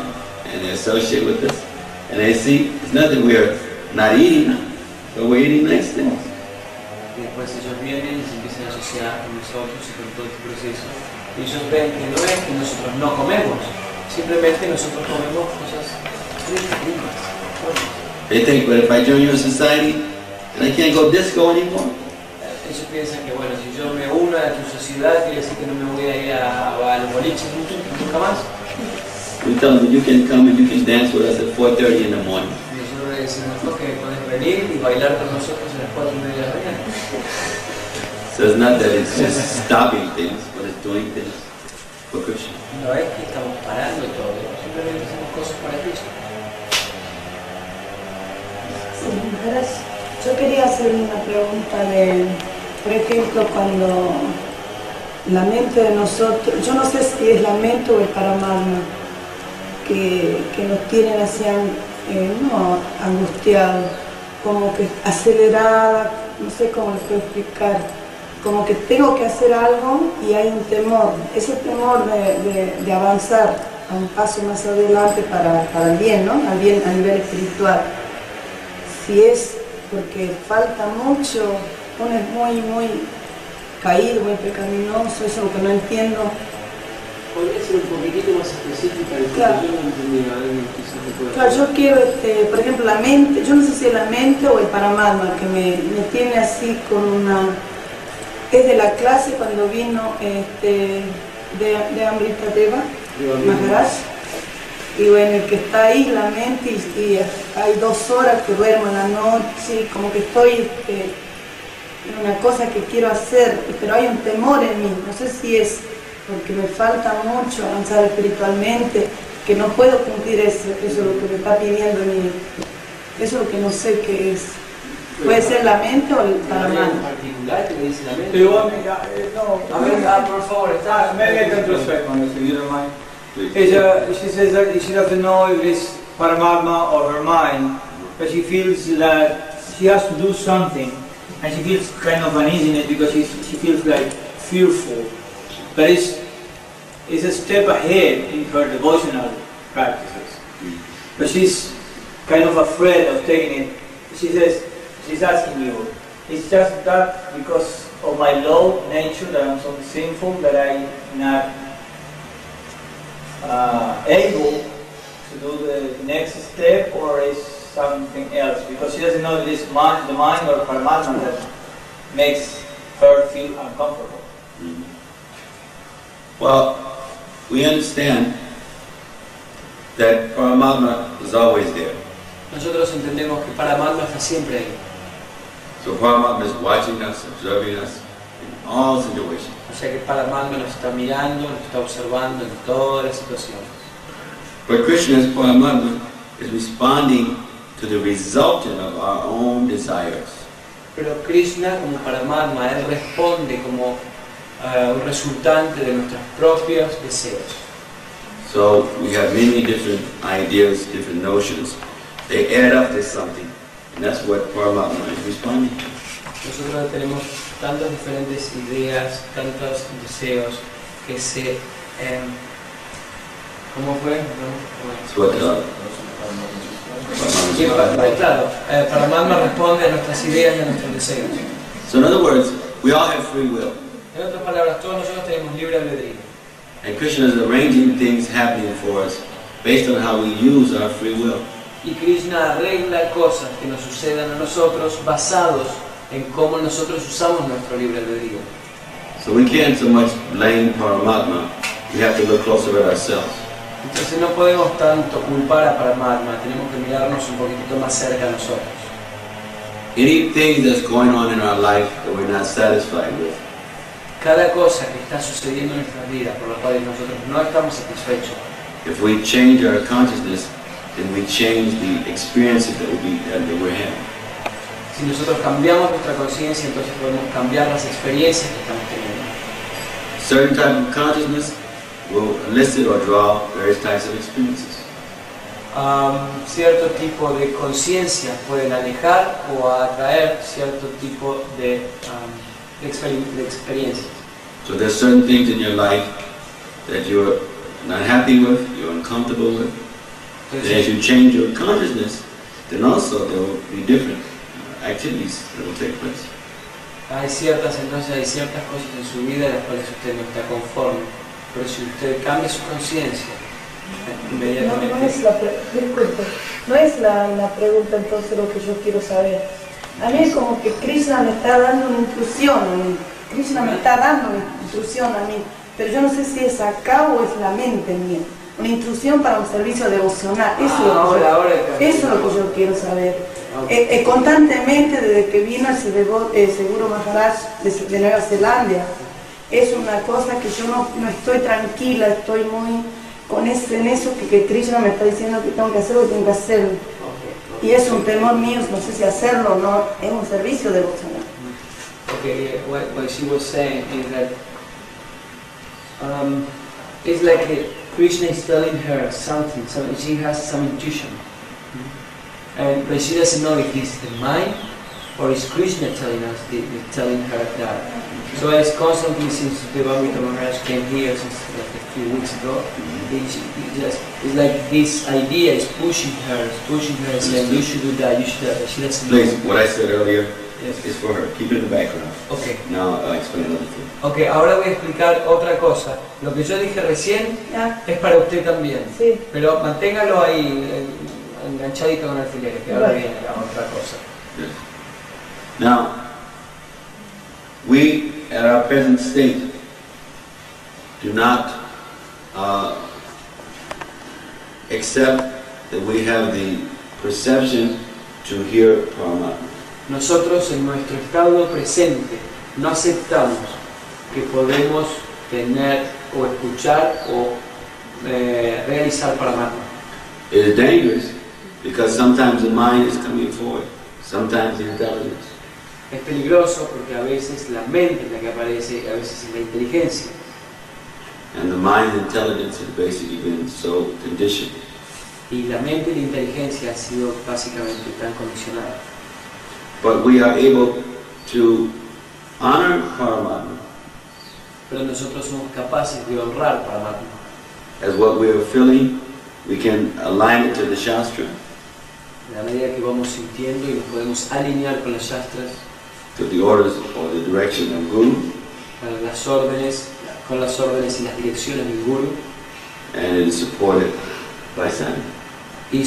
and they associate with us, and they see it's not that we're not eating, but we're eating nice things. Y después ellos vienen y se empiezan a asociar con nosotros y con todo este proceso. Y ellos ven que no es que nosotros no comemos, simplemente nosotros comemos cosas ricas, lindas, buenas. They think, but if I join your society, then I can't go disco anymore. Ellos piensan que bueno, si yo me uno a tu sociedad, quiere decir que no me voy a ir a los boliches nunca más. We tell them you can come and you can dance with us at 4:30 in the morning. Y nosotros le decimos, ok, puedes venir y bailar con nosotros a las 4:30 de la mañana. So it's not that it's just stopping things, but it's doing things for Krishna. No es que estamos parando todo, simplemente hacemos cosas para Cristo. Sí, yo quería hacer una pregunta de, por ejemplo, cuando la mente de nosotros, yo no sé si es la mente o el Paramatma, que nos tienen así no angustiados, como que acelerada, no sé cómo les puedo explicar, como que tengo que hacer algo y hay un temor, ese temor de avanzar a un paso más adelante para el bien, ¿no? Al bien a nivel espiritual. Si es porque falta mucho, uno es muy caído, muy pecaminoso, eso es lo que no entiendo. ¿Podría ser un poquitito más específica? Claro. Yo no entendí, a ver, quizás me pueda... Claro, yo quiero, por ejemplo, la mente, yo no sé si es la mente o el Paramatma, que me tiene así con una... Es de la clase cuando vino de Amrita Deva, Maharaj, y bueno, el que está ahí, la mente, y hay 2 horas que duermo en la noche, como que estoy en una cosa que quiero hacer, pero hay un temor en mí, no sé si es porque me falta mucho avanzar espiritualmente, que no puedo cumplir eso es lo que me está pidiendo mi... Eso es lo que no sé qué es. Puede ser la mente o el Paramatma. en particular que me dice la mente? Do you want me? No. A ver, por favor, está... Maybe I can translate one if you don't mind. Please. She says that she doesn't know if it's Paramatma or her mind, but she feels that she has to do something, and she feels kind of uneasiness because she feels like fearful. But it's a step ahead in her devotional practices. But she's kind of afraid of taking it. She says, she's asking you, it's just that because of my low nature that I'm so sinful that I'm not able to do the next step, or is something else? Because she doesn't know if it's the mind or Paramatma that makes her feel uncomfortable. Well, we understand that Paramatma is always there. Nosotros entendemos que Paramatma está siempre ahí. So Paramatma is watching us, observing us in all situations. O sea que Paramatma nos está mirando, nos está observando en todas las situaciones. But Krishna's Paramatma is responding to the resultant of our own desires. Pero Krishna, como Paramatma, él responde como un resultante de nuestros propios deseos. So we have many different ideas, different notions. They add up to something, and that's what Paramatma is responding to. Nosotros tenemos tantas diferentes ideas, tantos deseos que se... ¿Cómo fue? It's what Sí, claro, Paramatma responde a nuestras ideas y a nuestros deseos. So in other words, we all have free will. En otras palabras, todos nosotros tenemos libre albedrío. And Krishna is arranging things happening for us based on how we use our free will. Y Krishna arregla cosas que nos sucedan a nosotros basados en cómo nosotros usamos nuestro libre albedrío. So we can't so much blame Paramatma, we have to look closer at ourselves. Entonces no podemos tanto culpar a Paramatma, tenemos que mirarnos un poquitito más cerca a nosotros. Anything that's going on in our life that we're not satisfied with, Cada cosa que está sucediendo en nuestras vidas por la cual nosotros no estamos satisfechos, if we change our consciousness, then we change the experiences that we're having. Si nosotros cambiamos nuestra conciencia, entonces podemos cambiar las experiencias que estamos teniendo. Certain type of consciousness will elicit or draw various types of experiences. Cierto tipo de conciencia pueden alejar o atraer cierto tipo de experiencias. So there's certain things in your life that you're not happy with, you're uncomfortable with. And as Entonces, you change your consciousness, then also there will be different activities that will take place. hay ciertas cosas en su vida en las cuales usted no está conforme, pero si usted cambia su conciencia, No, inmediatamente... disculpe, no es la pregunta entonces lo que yo quiero saber. A mí es como que Krishna me está dando una intrusión a mí. Krishna me está dando una intrusión a mí, pero yo no sé si es acá o es la mente mía. Una intrusión para un servicio devocional. Eso es lo que yo quiero saber. Constantemente desde que vino el Seguro Maharaj de Nueva Zelanda, es una cosa que yo no estoy tranquila, estoy muy en eso que Krishna me está diciendo que tengo que hacerlo, que tengo que hacerlo. Y es un temor mío, no sé si hacerlo o no, es un servicio devocional. Okay, what she was saying is that it's like Krishna is telling her something, so she has some intuition. But she doesn't know if it's the mind or is Krishna telling her that. So as constantly since Devamrita Maharaj came here since like a few weeks ago, it's like this idea is pushing her, saying you should do that, you should do that. But she doesn't know. Please, what I said earlier Yes. is for her. Keep it in the background. Okay. Now I'll explain another thing. Ok, ahora voy a explicar otra cosa. Lo que yo dije recién ¿Ya? es para usted también. Sí. Pero manténgalo ahí enganchadito con alfileres, que ahora viene la otra cosa. Yes. Now, we at our present state do not accept that we have the perception to hear Paramatma. Nosotros en nuestro estado presente no aceptamos que podemos tener o escuchar o realizar Paramatma. It is dangerous because sometimes the mind is coming forward, sometimes the intelligence. Es peligroso porque a veces la mente es la que aparece y a veces es la inteligencia. And the mind and intelligence has basically been so conditioned. Y la mente y la inteligencia han sido básicamente tan condicionadas. But we are able to honor Paramatma Pero nosotros somos capaces de honrar Paramatma. as what we are feeling. We can align it to the Shastra, De la medida que vamos sintiendo y nos podemos alinear con las shastras, to the orders or the direction of Guru, para las órdenes, con las órdenes y las direcciones del Guru, and it is supported by sadhana. y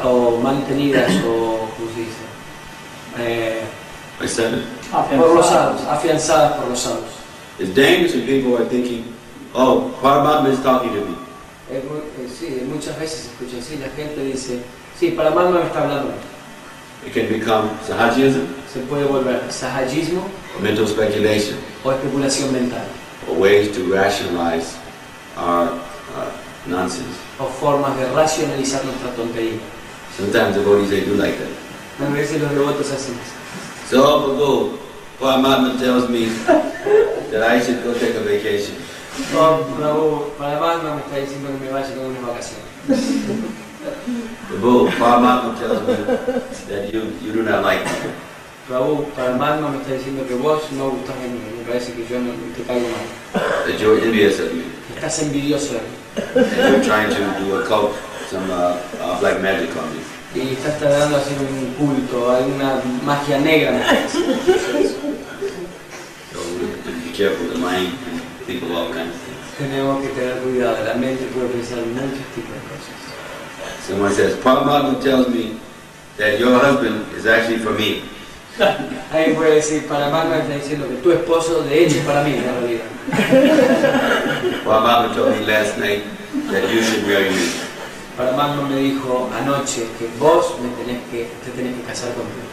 o mantenidas o, ¿cómo se dice? By sadhana. Por los sadhus, afianzadas por los sadhus. It's dangerous when people are thinking, oh, Paramatma is talking to me. Sí, muchas veces se escucha así, la gente dice, sí, Paramatma me está hablando. It can become sahajism, Se puede volver sahajismo or mental speculation, o especulación mental, or ways to rationalize our nonsense. o formas de racionalizar nuestra tontería. Sometimes devotees, they do like that. A veces los devotos hacen eso. So, Prabhu, Paramatma tells me that I should go take a vacation. Oh, Prabhu, Paramatma me está diciendo que me vaya con unas vacaciones. Prabhu, Paramatma tells me that you do not like me. Prabhu, Paramatma me está diciendo que vos no gustás de mí, me parece que yo no te caigo mal. That you're envious of me. Estás envidioso de mí. And you're trying to do a cult, some black magic on me. Y estás tratando de hacer un culto, alguna magia negra. Me parece. So we have to be careful. The mind can think of all kinds of things. Tenemos que tener cuidado, la mente puede pensar en muchos tipos de cosas. Someone says, Paramatma tells me that your husband is actually for me. Alguien puede decir, Paramatma me está diciendo que tu esposo de hecho es para mí, en realidad. Paramatma told me last night that you should marry me. Paramatma me dijo anoche que vos te tenés que casar conmigo.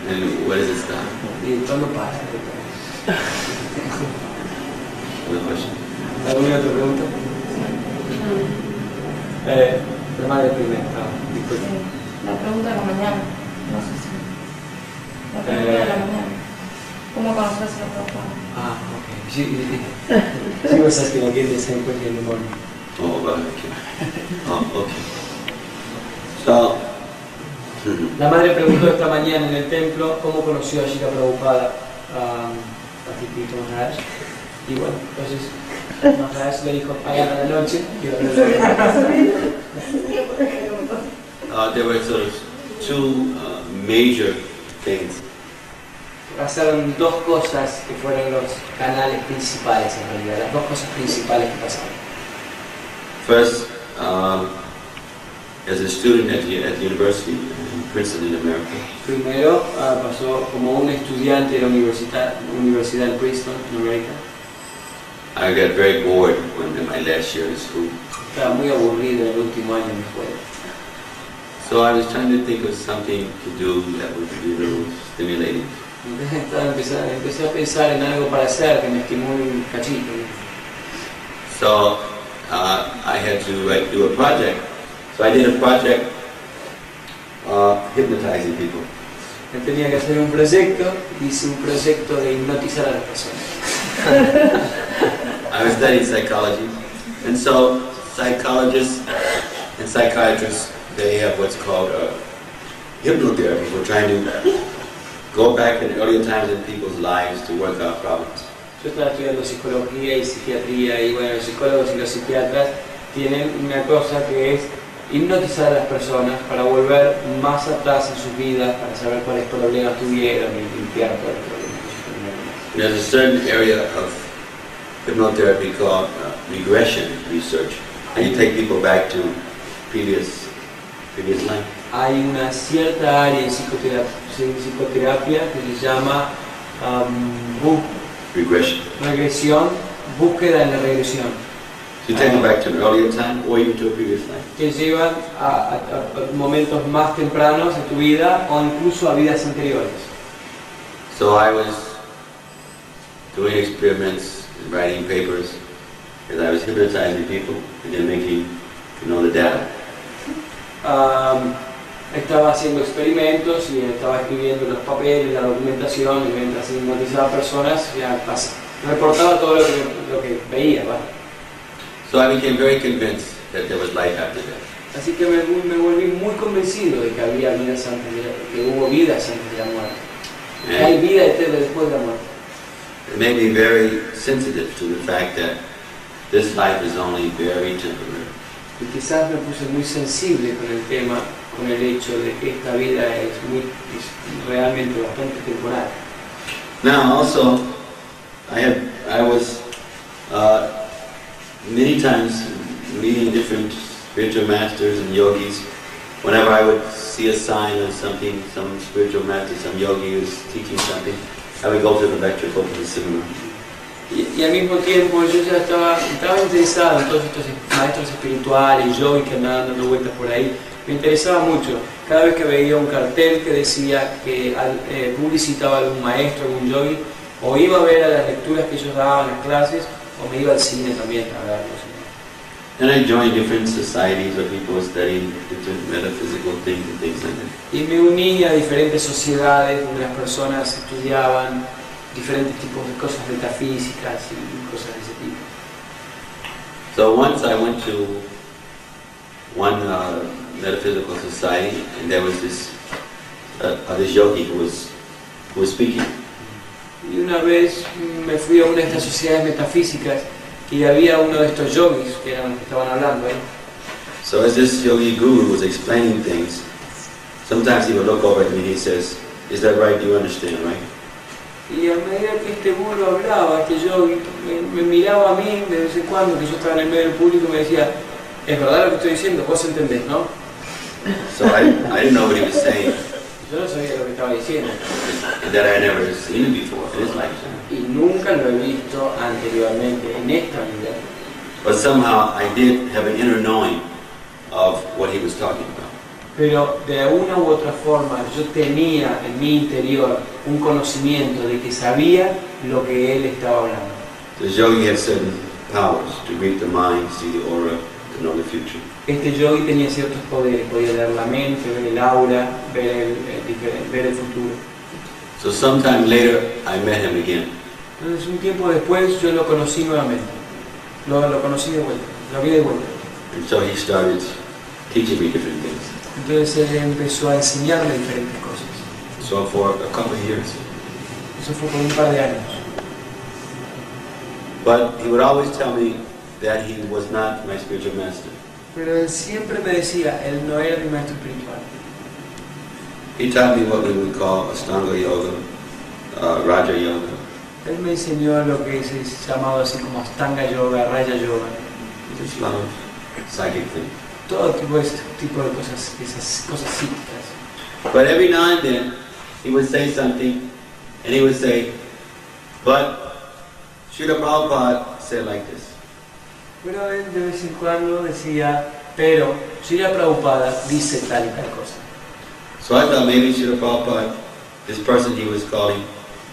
And where does it stop? ¿Y cuándo para? Other question? ¿Alguna otra pregunta? La madre primero, disculpe. La pregunta de la mañana, no sé si... La película de la mañana. ¿Cómo conoces a Prabhupada? Ah, okay. She was asking again the same question in the morning. Oh, well, okay. Oh, okay. So, La madre preguntó esta mañana en el templo cómo conoció a Shila Prabhupada, a Tipito Maharaj. Y bueno, entonces Maharaj le dijo, mañana a la noche. there were sort of two major things. Pasaron dos cosas que fueron los canales principales en realidad, las dos cosas principales que pasaron. First, as a student at the university in Princeton in America, Primero pasó como un estudiante de la Universidad de Princeton en América. I got very bored in my last year of school. Estaba muy aburrido en el último año de mi escuela. So I was trying to think of something to do that would be a little stimulating. Empecé a pensar en algo para hacer que me estimuló un cachito. So I had to do a project. So I did a project hypnotizing people. Tenía que hacer un proyecto, hice un proyecto de hipnotizar a las personas. I was studying psychology, and so psychologists and psychiatrists, they have what's called hypnotherapy. We're trying to go back in earlier times in people's lives to work out problems. Yo estaba estudiando psicología y psiquiatría y bueno, los psicólogos y los psiquiatras tienen una cosa que es hipnotizar a las personas para volver más atrás en sus vidas, para saber cuáles problemas tuvieron y limpiar todos los problemas que ellos tuvieron. There's a certain area of hypnotherapy called regression research, and you take people back to previous life. Hay una cierta área en psicoterapia que se llama Regression. búsqueda en la regresión, So you take them back to an earlier time or even to a previous life. que llevan a momentos más tempranos de tu vida o incluso a vidas anteriores. So I was doing experiments and writing papers, and I was hypnotizing people and then making, the data. Estaba haciendo experimentos y estaba escribiendo los papeles, la documentación, y mientras hipnotizaba personas, ya reportaba todo lo que veía, ¿vale? So I became very convinced that there was life after death. Así que me volví muy convencido de que había vidas que hubo vidas antes de la muerte. Que hay vida eterna después de la muerte. It made me very sensitive to the fact that this life is only very temporary. Y quizás me puse muy sensible con el tema, con el hecho de que esta vida es realmente bastante temporal. Now also, I was many times meeting different spiritual masters and yogis. Whenever I would see a sign of something, some spiritual master, some yogi who's teaching something, I would go to the lecture, go to the seminar. Y al mismo tiempo yo ya estaba interesado en todos estos maestros espirituales, yogis que andaban dando vueltas por ahí. Me interesaba mucho. Cada vez que veía un cartel que decía que publicitaba algún maestro, algún yogi, o iba a ver a las lecturas que ellos daban, las clases, o me iba al cine también a verlos. And I joined different societies where people were studying different metaphysical things and things like that. Y me uní a diferentes sociedades donde las personas estudiaban diferentes tipos de cosas metafísicas y cosas de ese tipo. So once I went to one metaphysical society, and there was this yogi who was speaking. Y una vez me fui a una de estas sociedades metafísicas y había uno de estos yogis que eran los que estaban hablando ahí. So as this yogi guru was explaining things, sometimes he would look over at me and he says, "Is that right? Do you understand, right?" Y a medida que este guru hablaba, este yogi me miraba a mí de vez en cuando, que yo estaba en el medio del público, y me decía, ¿es verdad lo que estoy diciendo? Vos entendés, ¿no? So I didn't know what he was saying, Yo no sabía lo que estaba diciendo. and that I had never seen him before in his lifetime. Y nunca lo he visto anteriormente en esta vida. But somehow I did have an inner knowing of what he was talking about. Pero de una u otra forma yo tenía en mi interior un conocimiento de que sabía lo que él estaba hablando. The yogi had certain powers to read the mind, see the aura, to know the future. Este yogi tenía ciertos poderes, podía leer la mente, ver el aura, ver el futuro. So sometime later, I met him again. Entonces un tiempo después yo lo conocí nuevamente, lo conocí de vuelta, lo vi de vuelta. And so he started teaching me different things. Entonces él empezó a enseñarme diferentes cosas. So for a couple of years. Eso fue por un par de años. But he would always tell me that he was not my spiritual master. Pero él siempre me decía, él no era mi maestro espiritual. He taught me what we would call Ashtanga Yoga, Raja Yoga, Él me enseñó lo que es llamado así como Astanga Yoga, Raya Yoga, just a lot of psychic things. todo tipo de cosas, esas cosas psíquicas. But every now and then, he would say something, and he would say, but Srila Prabhupada said like this. Pero él de vez en cuando decía, pero Srila Prabhupada dice tal y tal cosa. So I thought maybe Srila Prabhupada, this person he was calling,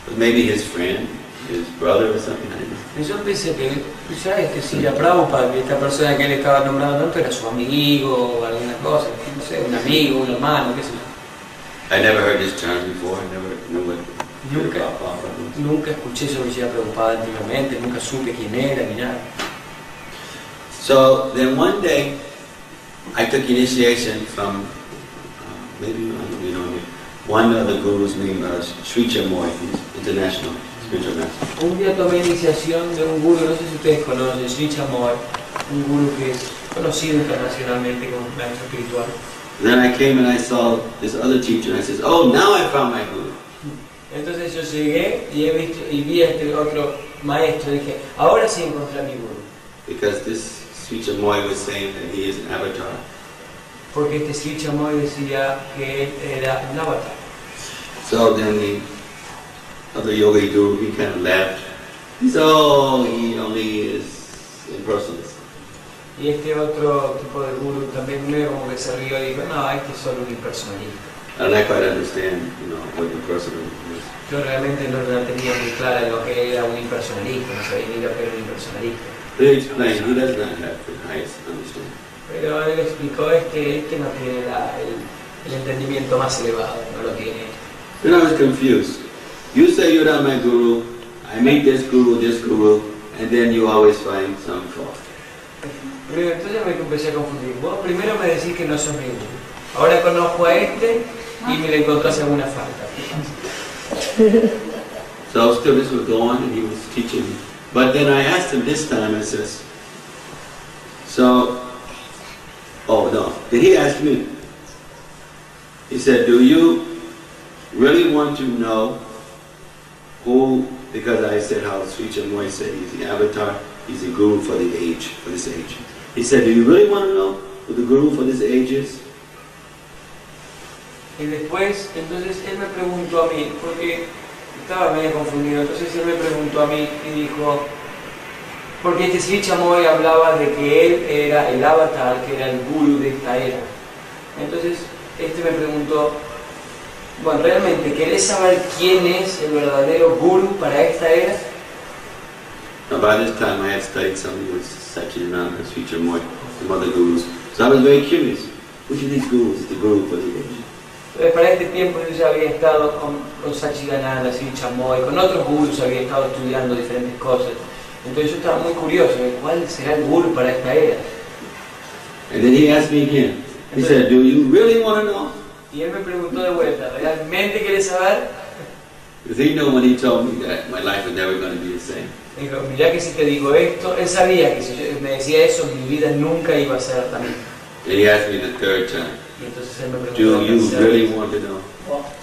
was maybe his friend, his brother or something like that. Y yo pensé que, ¿sabes? Que Srila Prabhupada, que esta persona que él estaba nombrando tanto era su amigo o alguna cosa, no sé, un amigo, un hermano, qué sé yo. I never heard this term before, I never knew what Srila Nunca, Prabhupada was. nunca escuché sobre Srila Prabhupada anteriormente, nunca supe quién era ni nada. So then one day, I took initiation from, maybe, I don't know him, one of the gurus named Sri Chamoy, he's international spiritual master. Un día tomé iniciación de un guru, no sé si ustedes conocen, Sri Chamoy, un guru que es conocido internacionalmente como maestro espiritual. Then I came and I saw this other teacher and I said, oh, now I found my guru. Entonces yo llegué y vi a este otro maestro y dije, ahora sí encontré a mi guru. Because this Sri Chamoy was saying that he is an avatar. Porque este Sri Chamoy decía que él era un avatar. So then the other yogi guru, he kind of laughed. He said, oh, he only is impersonalist. Y este otro tipo de guru también medio como que se rió y dijo, no, este es solo un impersonalista. And I quite understand, what impersonal is. Yo realmente no la tenía muy clara lo que era un impersonalista, no sabía ni lo que era un impersonalista. He explained he does not have the highest understanding. Pero él explicó este no tiene el entendimiento más elevado, no lo tiene. Then I was confused. You say you're not my guru, I meet this guru, and then you always find some fault. Pero entonces me empecé a confundir. Vos primero me decís que no sos mi guru. Ahora conozco a este y me le encontrás alguna falta. So still this would go on and he was teaching me. But then I asked him this time, I says, did he ask me? He said, do you really want to know who, because I said how Sri Chamoy said he's the avatar, he's a guru for the age, for this age. He said, do you really want to know who the guru for this age is? Y después, entonces él me preguntó a mí, porque estaba medio confundido, entonces él me preguntó a mí y dijo, porque este Sri Chamoy hablaba de que él era el avatar, que era el guru de esta era. Entonces este me preguntó, bueno, ¿realmente querés saber quién es el verdadero guru para esta era? Now by this time I had studied something with Satchidananda, Sri Chamoy, some other gurus. So I was very curious, which of these gurus is the guru for the age? Entonces para este tiempo yo ya había estado con Satchidananda, Sri Chamoy, con otros gurus había estado estudiando diferentes cosas. Entonces yo estaba muy curioso de cuál será el guru para esta era. And then he asked me again. He said, do you really want to know? Y él me preguntó de vuelta, ¿realmente querés saber? Because he knew when he told me that my life was never going to be the same. Dijo, mirá que si te digo esto, él sabía que si yo me decía eso, mi vida nunca iba a ser la misma. And he asked me the third time, Y entonces él me preguntó do por you tercera really vez. want to know?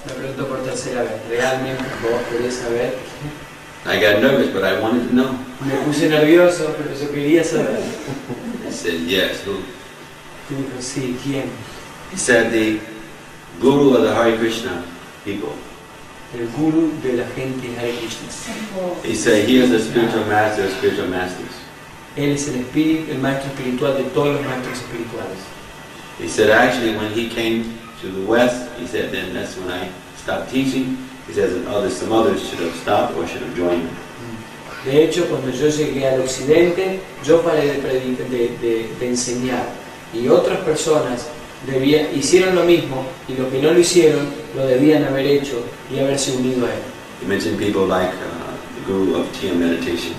Me preguntó por tercera vez, ¿realmente vos querés saber? I got nervous, but I wanted to know. Me puse nervioso, pero yo quería saber. I said, yes, who? Y dijo, sí, ¿quién? He said, the guru of the Hare Krishna people. El guru de la gente Hare Krishna. He said, he is the spiritual master of spiritual masters. Él es el espíritu, el maestro espiritual de todos los maestros espirituales. He said, actually, when he came to the West, he said, then that's when I stopped teaching. He says, and some others should have stopped or should have joined me. De hecho, cuando yo llegué al occidente, yo paré de enseñar y otras personas hicieron lo mismo y lo que no lo hicieron lo debían haber hecho y haberse unido a él. He mentioned people like the guru of TM meditation,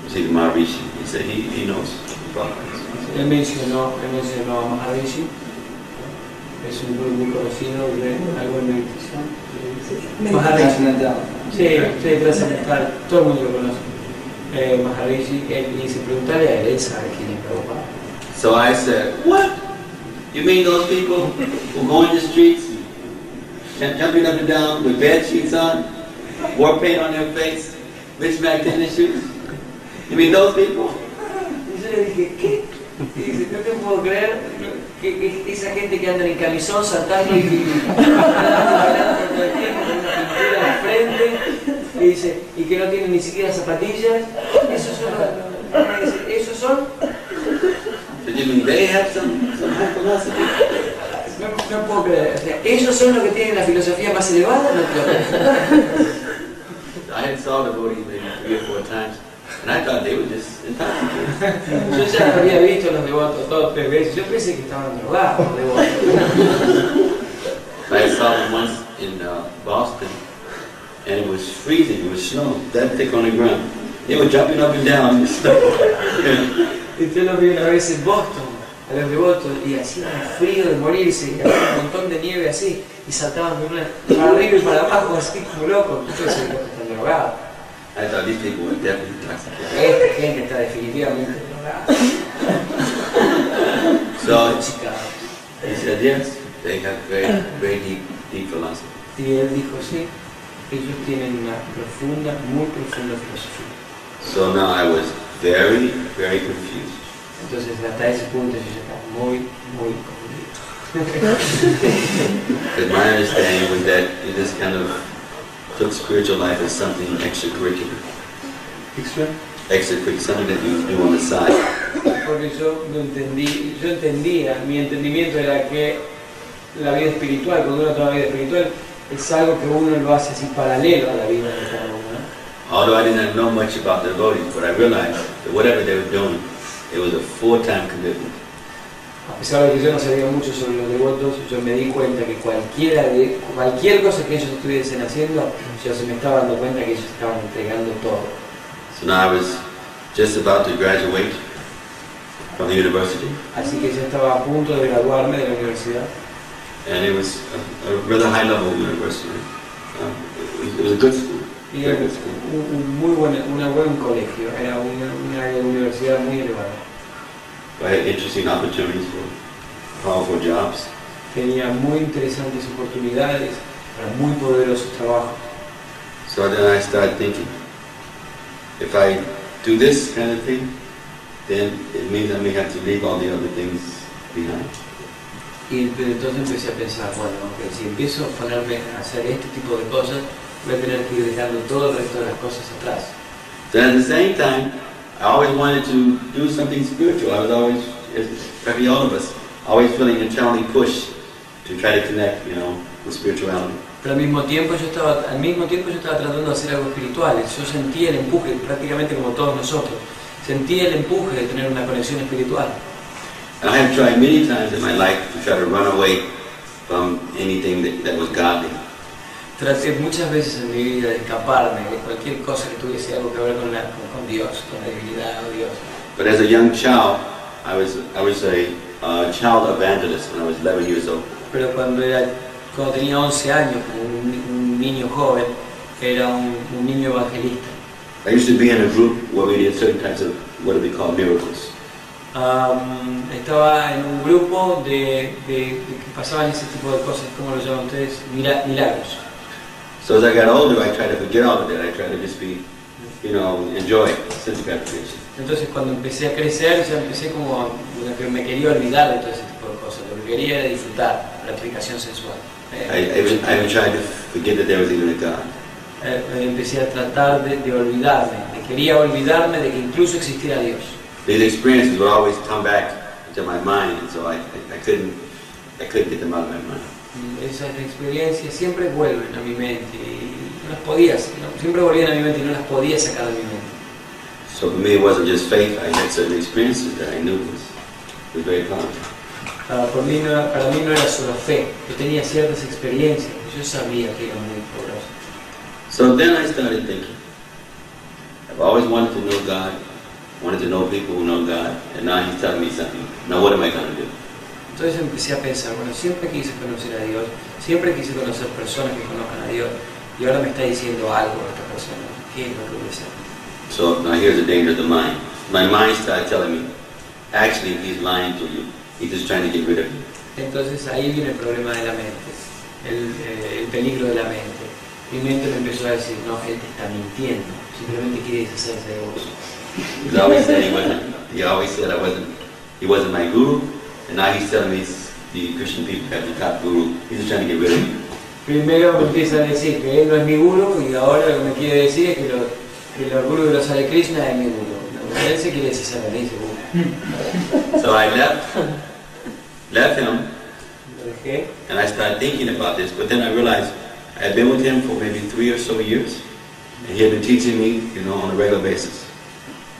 Siddha Maharishi. He said he knows about this. Él mencionó a Maharishi, es un gurú muy conocido de algo de meditación. Maharishi, sí, trascendental, todo el mundo lo conoce. Maharishi, y se preguntarle a él, sabe quién es Prabhupada. So I said, what? You mean those people who go in the streets, jumping up and down with bed sheets on, war paint on their face, mismatched tennis shoes? You mean those people? Y yo le dije, ¿qué? Y dice, no te puedo creer que esa gente que anda en camisón saltando y bailando todo el tiempo con una pintura en la frente, y dice, y que no tienen ni siquiera zapatillas, esos son. So you mean they have some high philosophy? No puedo creer, o sea, ellos son los que tienen la filosofía más elevada, no puedo creer. I had saw the devotees maybe 3 or 4 times, and I thought they were just intoxicated. Yo ya había visto a los devotos 2 o 3 veces, yo pensé que estaban drogados los devotos. I saw them once in Boston, and it was freezing, it was snow, that thick on the ground. They were jumping up and down in the snow. Y yo los vi una vez en Boston, a los devotos, y hacía un frío de morirse, y había un montón de nieve así, y saltaban de para arriba y para abajo, así como locos. Yo pensé que están drogados. I thought these people were definitely intoxicated. Esta gente está definitivamente drogada. So he said, yes, they have very deep philosophy. Y él dijo, sí, ellos tienen una profunda, muy profunda filosofía. So now I was very confused. Entonces hasta ese punto yo ya estaba muy confundido. Because my understanding was that you just kind of took spiritual life as something extracurricular. Extracurricular, something that you do on the side. Porque yo entendía, mi entendimiento era que la vida espiritual, cuando uno toma vida espiritual, es algo que uno lo hace así paralelo a la vida de cada uno, ¿no? Although I didn't know much about the devotees, but I realized that whatever they were doing, it was a full-time commitment. A pesar de que yo no sabía mucho sobre los devotos, yo me di cuenta que cualquier cosa que ellos estuviesen haciendo, yo se me estaba dando cuenta que ellos estaban entregando todo. So now I was just about to graduate from the university, Así que yo estaba a punto de graduarme de la universidad. and it was a rather high-level university. It was a good school. Y era un buen colegio, era una universidad muy elevada. I had interesting opportunities for powerful jobs. Tenía muy interesantes oportunidades para muy poderosos trabajos. So then I started thinking, if I do this kind of thing, then it means I may have to leave all the other things behind. Y entonces empecé a pensar, bueno, que si empiezo a ponerme a hacer este tipo de cosas, voy a tener que ir dejando todo el resto de las cosas atrás. Then at the same time, I always wanted to do something spiritual. I was always, as probably all of us, always feeling a channeling push to try to connect, with spirituality. Pero al mismo tiempo yo estaba tratando de hacer algo espiritual. Yo sentía el empuje, prácticamente como todos nosotros. Sentía el empuje de tener una conexión espiritual. And I have tried many times in my life to try to run away from anything that was godly. Traté muchas veces en mi vida de escaparme de cualquier cosa que tuviese algo que ver con Dios, con la divinidad o Dios. But as a young child, I was a child evangelist when I was 11 years old. Pero cuando tenía 11 años, como un niño joven, era un niño evangelista. I used to be in a group where we did certain types of what we call miracles. Estaba en un grupo de que pasaban ese tipo de cosas, ¿cómo lo llaman ustedes? Milagros. So as I got older, I tried to forget all of that. I tried to just be, enjoy sense gratification. Entonces cuando empecé a crecer, ya empecé como que me quería olvidar de todo ese tipo de cosas. Lo que quería era disfrutar, gratificación sensual. I even tried to forget that there was even a God. Empecé a tratar de olvidarme, quería olvidarme de que incluso existiera Dios. These experiences would always come back into my mind, and so I couldn't get them out of my mind. Esas experiencias siempre vuelven a mi mente y siempre volvían a mi mente y no las podía sacar de mi mente. So for me, it wasn't just faith. I had certain experiences that I knew was very powerful. Para mí no era solo fe, yo tenía ciertas experiencias, yo sabía que era muy poderoso. So then I started thinking. I've always wanted to know God, wanted to know people who know God, and now He's telling me something. Now what am I going to do? Entonces empecé a pensar, bueno, siempre quise conocer a Dios, siempre quise conocer personas que conozcan a Dios, y ahora me está diciendo algo esta persona, ¿qué es lo que voy a hacer? So now here's the danger of the mind. My mind started telling me, actually He's lying to you. He's just trying to get rid of you. Entonces ahí viene el problema de la mente, el peligro de la mente. Mi mente me empezó a decir, no, él te está mintiendo, simplemente quiere deshacerse de vos. He always said he always said he wasn't my guru, and now he's telling me the Christian people have the top guru. He's just trying to get rid of me. Primero me empieza a decir que él no es mi guru, y ahora lo que me quiere decir es que los gurus de los Hare Krishna es mi guru. Él se quiere deshacer de mí, seguro. So I left him, Lo dejé. and I started thinking about this, but then I realized I had been with him for maybe 3 or so years, and he had been teaching me, on a regular basis.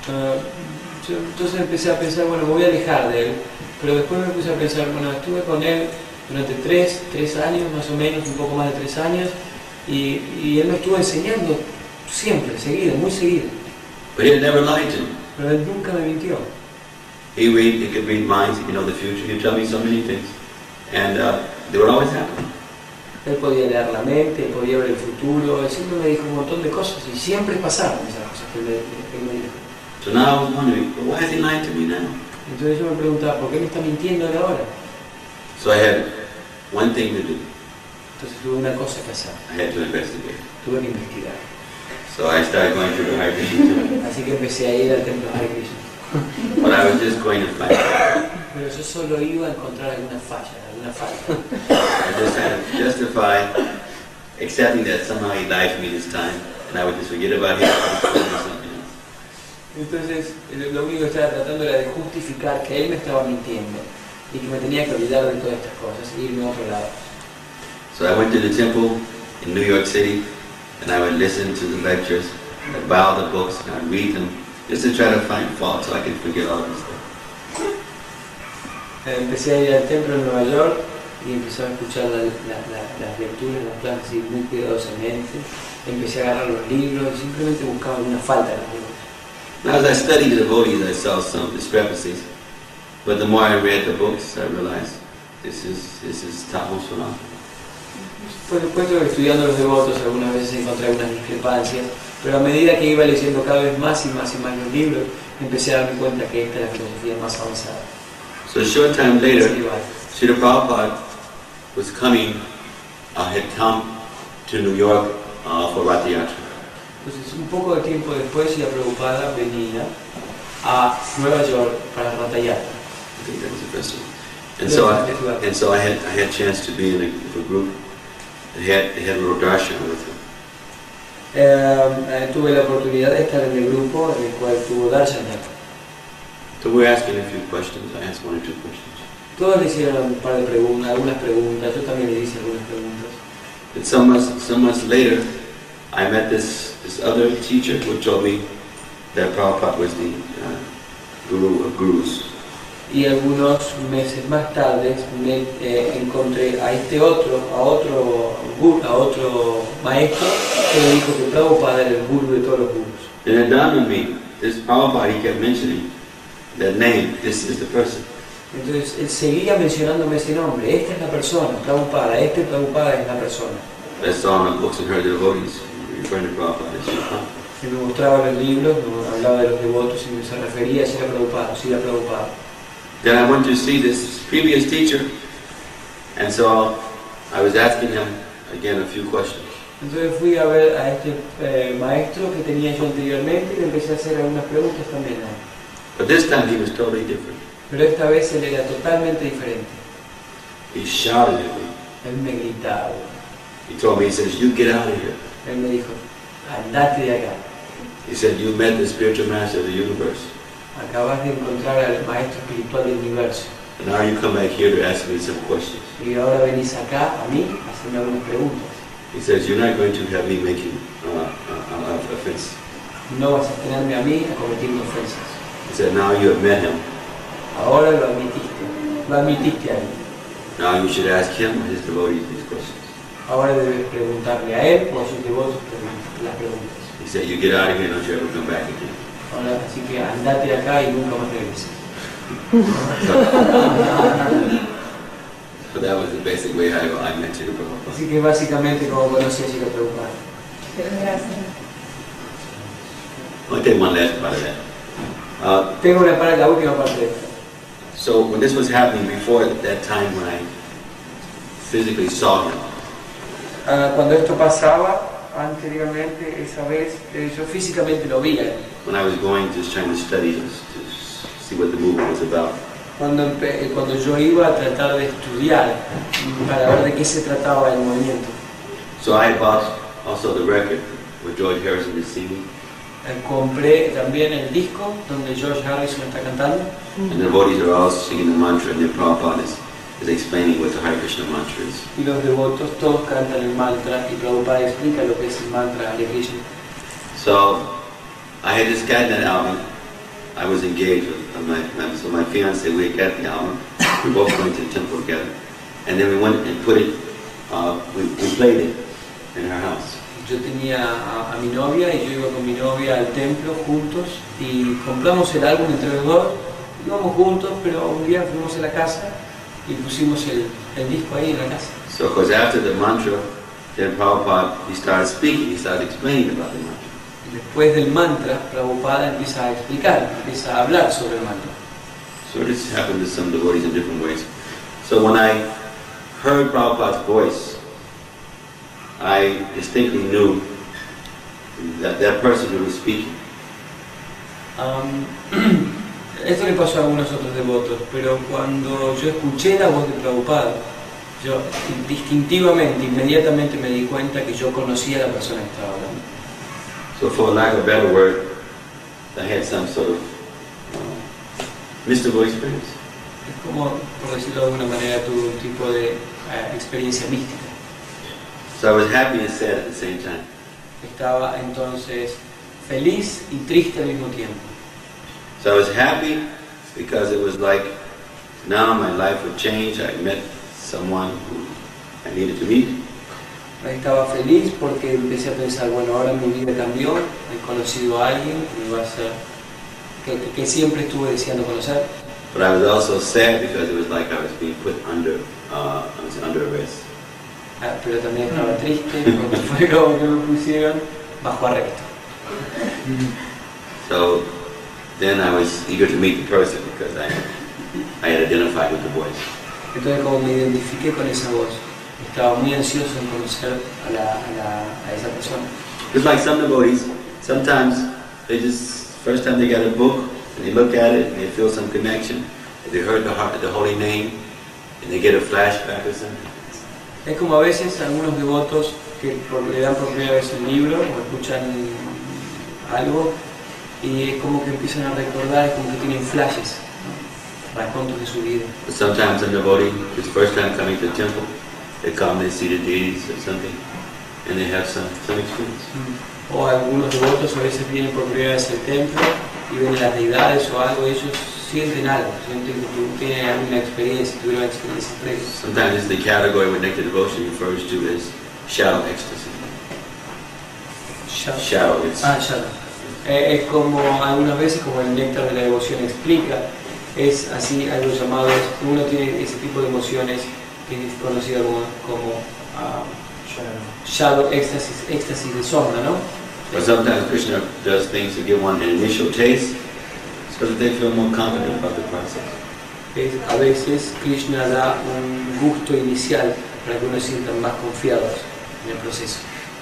Yo entonces empecé a pensar, bueno, me voy a alejar de él, pero después me puse a pensar, bueno, estuve con él durante 3 años, más o menos, un poco más de 3 años, y él me estuvo enseñando siempre, seguido, muy seguido, But he had never lied to me. pero él nunca me mintió. He could read minds, he could know the future, he'd tell me so many things, and they would always happen. Él podía leer la mente, podía ver el futuro, él siempre me dijo un montón de cosas, y siempre pasaron esas cosas que él me dijo. So now I was wondering, well, why is he lying to me now? Entonces yo me preguntaba, ¿por qué me está mintiendo él ahora? So I had one thing to do. Entonces tuve una cosa que hacer, I had to investigate. tuve que investigar. So I started going to the Hare Krishna temple. Así que empecé a ir al templo Hare Krishna. But I was just going to find out. Pero yo solo iba a encontrar alguna falla, alguna falta. I just had to justify accepting that somehow he lied to me this time, and I would just forget about him and just do something else. Entonces, lo único que estaba tratando era de justificar que él me estaba mintiendo y que me tenía que olvidar de todas estas cosas e irme a otro lado. So I went to the temple in New York City, and I would listen to the lectures, I'd buy the books, and I'd read them, just to try to find fault so I could forget all this stuff. Empecé a ir al templo en Nueva York y empecé a escuchar las lecturas, las clases así muy cuidadosamente. Empecé a agarrar los libros y simplemente buscaba alguna falta en los libros. Now, as I studied the devotees, I saw some discrepancies, but the more I read the books, I realized this is Tao's phenomenon. Por supuesto que estudiando los devotos algunas veces encontré algunas discrepancias, pero a medida que iba leyendo cada vez más y más y más los libros, empecé a darme cuenta que esta es la filosofía más avanzada. So a short time later, Sí, igual. Srila Prabhupada had come to New York for Rath Yatra. Entonces, un poco de tiempo después, Srila Prabhupada venía a Nueva York para Ratha Yatra. I think that was the festival. Yeah, And so I had a chance to be in a group that had Lord Darshan with him. Tuve la oportunidad de estar en el grupo en el cual tuvo Darshan. So we're asking a few questions. I asked 1 or 2 questions. Todos le hicieron un par de preguntas, algunas preguntas, yo también le hice algunas preguntas. And some months later, I met this other teacher who told me that Prabhupada was the guru of gurus. Y algunos meses más tarde me encontré a otro maestro que me dijo que Prabhupada era el guru de todos los gurus. And it dawned on me, this Prabhupada, he kept mentioning that name, this is the person. Entonces él seguía mencionándome ese nombre, esta es la persona, Prabhupada, Prabhupada es la persona. I saw in the books and heard the devotees referring to Prabhupada as Srila. Y me mostraba los libros, me hablaba de los devotos y me se refería a Srila Prabhupada. Then I went to see this previous teacher, and so I was asking him again a few questions. Entonces fui a ver a este maestro que tenía yo anteriormente y le empecé a hacer algunas preguntas también a él. But this time he was totally different. Pero esta vez él era totalmente diferente. He shouted at me. Él me gritaba. He told me, he says, you get out of here. Él me dijo, andate de acá. He said, you met the spiritual master of the universe. Acabas de encontrar al maestro espiritual del universo. And now you come back here to ask me some questions. Y ahora venís acá a mí a hacerme algunas preguntas. He says, you're not going to have me making offense. No vas a tenerme a mí a cometiendo ofensas. He said, now you have met him. Ahora lo admitiste. lo admitiste ahí. Now you should ask him or his devotees these questions. Ahora debes preguntarle a él o a sus devotos las preguntas. He said, you get out of here, don't you ever come back again. Ahora, así que andate de acá y nunca más regreses. So that was the basic way I met Srila Prabhupada. Así que básicamente como conocí a Srila Prabhupada. Gracias. I'll take one last part of that. Tengo la última parte de esto. So when this was happening before that time when I physically saw him, Cuando esto pasaba, anteriormente, esa vez, yo físicamente lo vi a él. when I was going just trying to study to see what the movement was about, Cuando yo iba a tratar de estudiar para ver de qué se trataba el movimiento. so I bought also the record where George Harrison is singing, Compré también el disco donde George Harrison está cantando and the devotees are all singing the mantra, and then Prabhupada is explaining what the Hare Krishna mantra is. y los devotos todos cantan el mantra y Prabhupada explica lo que es el mantra Hare Krishna. So I had just gotten that album. I was engaged with so my fiance. We had got the album. We both went to the temple together, and then we went and put it. We played it in her house. Yo tenía a mi novia y yo iba con mi novia al templo juntos y compramos el álbum entre los dos. Íbamos juntos, pero un día fuimos a la casa y pusimos el disco ahí en la casa. So, of course, after the mantra, then Prabhupada, he started speaking. He started explaining about the mantra. Después del mantra, Prabhupada empieza a explicar, empieza a hablar sobre el mantra. So this happened to some devotees in different ways. So when I heard Prabhupada's voice, I distinctly knew that that person who was speaking Esto le pasó a algunos otros devotos, pero cuando yo escuché la voz de Prabhupada, yo instintivamente, inmediatamente me di cuenta que yo conocía a la persona que estaba hablando. So for lack of a better word, I had some sort of mystical experience. Es como, por decirlo de alguna manera, tuve un tipo de experiencia mística. So I was happy and sad at the same time. Estaba entonces feliz y triste al mismo tiempo. So I was happy because it was like now my life would change. I met someone who I needed to meet. Estaba feliz porque empecé a pensar, bueno, ahora mi vida cambió, he conocido a alguien que me va a hacer, que siempre estuve deseando conocer. But I was also sad because it was like I was being put under arrest. Pero también estaba triste porque fue como que me pusieron bajo arresto. So then I was eager to meet the person because I had identified with the voice. Entonces como me identifiqué con esa voz, estaba muy ansioso en conocer a esa persona. It's like some devotees, sometimes they just, first time they got a book, and they look at it and they feel some connection. They heard the holy name and they get a flashback or something. Es como a veces algunos devotos que le dan por primera vez un libro o escuchan algo y es como que empiezan a recordar, es como que tienen flashes, ¿no? Racontos de su vida. But sometimes a devotee, his first time coming to the temple, they come, they see the deities or something, and they have some experience. O algunos devotos a veces vienen por primera vez al templo y ven las deidades o algo, ellos sienten algo, sienten que tienen alguna experiencia, tuvieron experiencias previas. Sometimes it's the category what Nectar Devotion refers to as shadow ecstasy. Shadow, it's Shadow. Es como algunas veces, como el néctar de la devoción explica, es así algo llamado, uno tiene ese tipo de emociones que es conocido como shadow éxtasis de sombra, ¿no? Or sometimes Krishna does things to give one an initial taste, so that they feel more confident about the process. A veces Krishna da un gusto inicial para que uno se sientan más confiados en el proceso.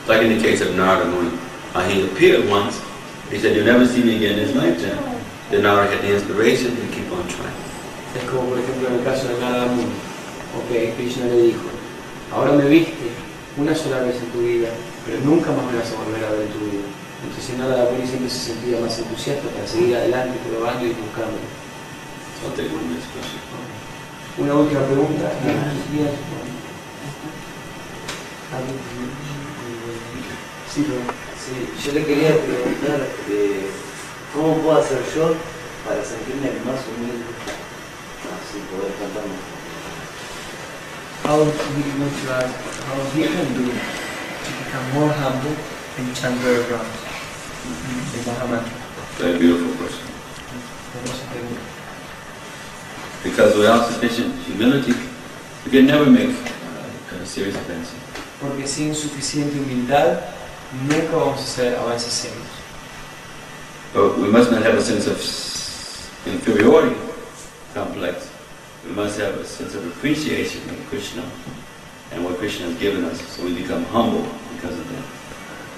Like in the case of Narada Muni, he appeared once, he said, "You'll never see me again in this lifetime." Then Narada had the inspiration to keep on trying. Es como por ejemplo en el caso de Narada Muni. Ok, Krishna le dijo, ahora me viste una sola vez en tu vida, pero nunca más me vas a volver a ver en tu vida. Entonces Narada Muni siempre se sentía más entusiasta para seguir adelante, probando y buscando. So I'll take one next question. Una última pregunta. Sí, Sí, yo le quería preguntar cómo puedo hacer yo para sentirme más humilde. y poder cantar mejor. How do you want to ask, how you can do to become more humble and chant better rounds? The Mahamantra. Very beautiful question. Hermosa pregunta. Because without sufficient humility, we can never make a serious advance. Porque sin suficiente humildad nunca vamos a hacer avances serios. But we must not have a sense of inferiority complex. We must have a sense of appreciation of Krishna and what Krishna has given us, so we become humble because of that.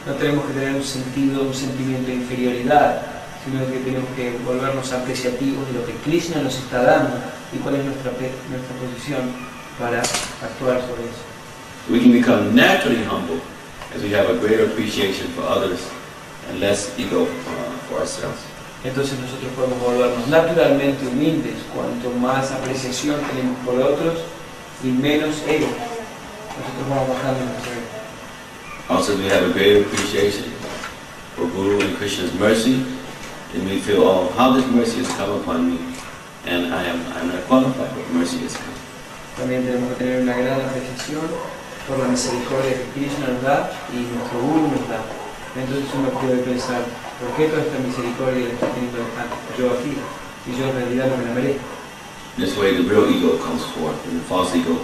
No tenemos que tener un sentimiento de inferioridad, sino que tenemos que volvernos apreciativos de lo que Krishna nos está dando y cuál es nuestra posición para actuar sobre eso. We can become naturally humble as we have a greater appreciation for others and less ego for ourselves. Entonces nosotros podemos volvernos naturalmente humildes cuanto más apreciación tenemos por otros y menos ego. Nosotros vamos bajando nuestro ego. Also, we have a greater appreciation for Guru and Krishna's mercy, and we feel, oh, how this mercy has come upon me, and I'm not qualified, but mercy has come. También tenemos que tener una gran apreciación por la misericordia que Krishna nos da y nuestro Guru nos da. Entonces uno puede pensar, ¿por qué toda esta misericordia la estoy teniendo yo aquí? Y yo en realidad no me la merezco. This way, the real ego comes forth, and the false ego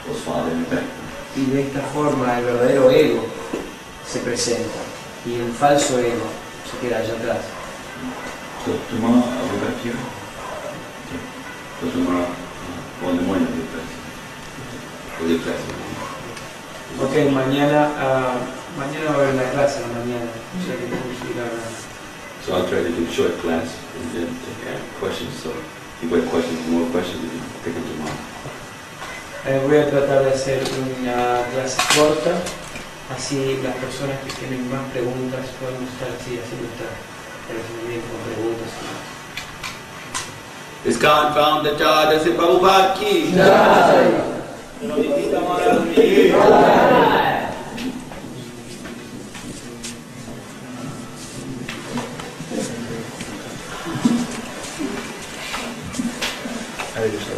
goes farther in the back. Y de esta forma el verdadero ego se presenta y el falso ego se queda allá atrás. So tomorrow I'll be back here. So tomorrow, in the morning I'll be back. We'll be back. Ok, mañana va a haber una clase en la mañana, o sea que tengo que ir a hablar. So I'll try to do a short class and then take questions. So if you have questions, more questions, we can pick them tomorrow. Voy a tratar de hacer una clase corta, así las personas que tienen más preguntas pueden estar así haciendo este relacionamiento con preguntas. ISKCON founder Jada Sri Prabhupada ki Jai. Hare Krishna.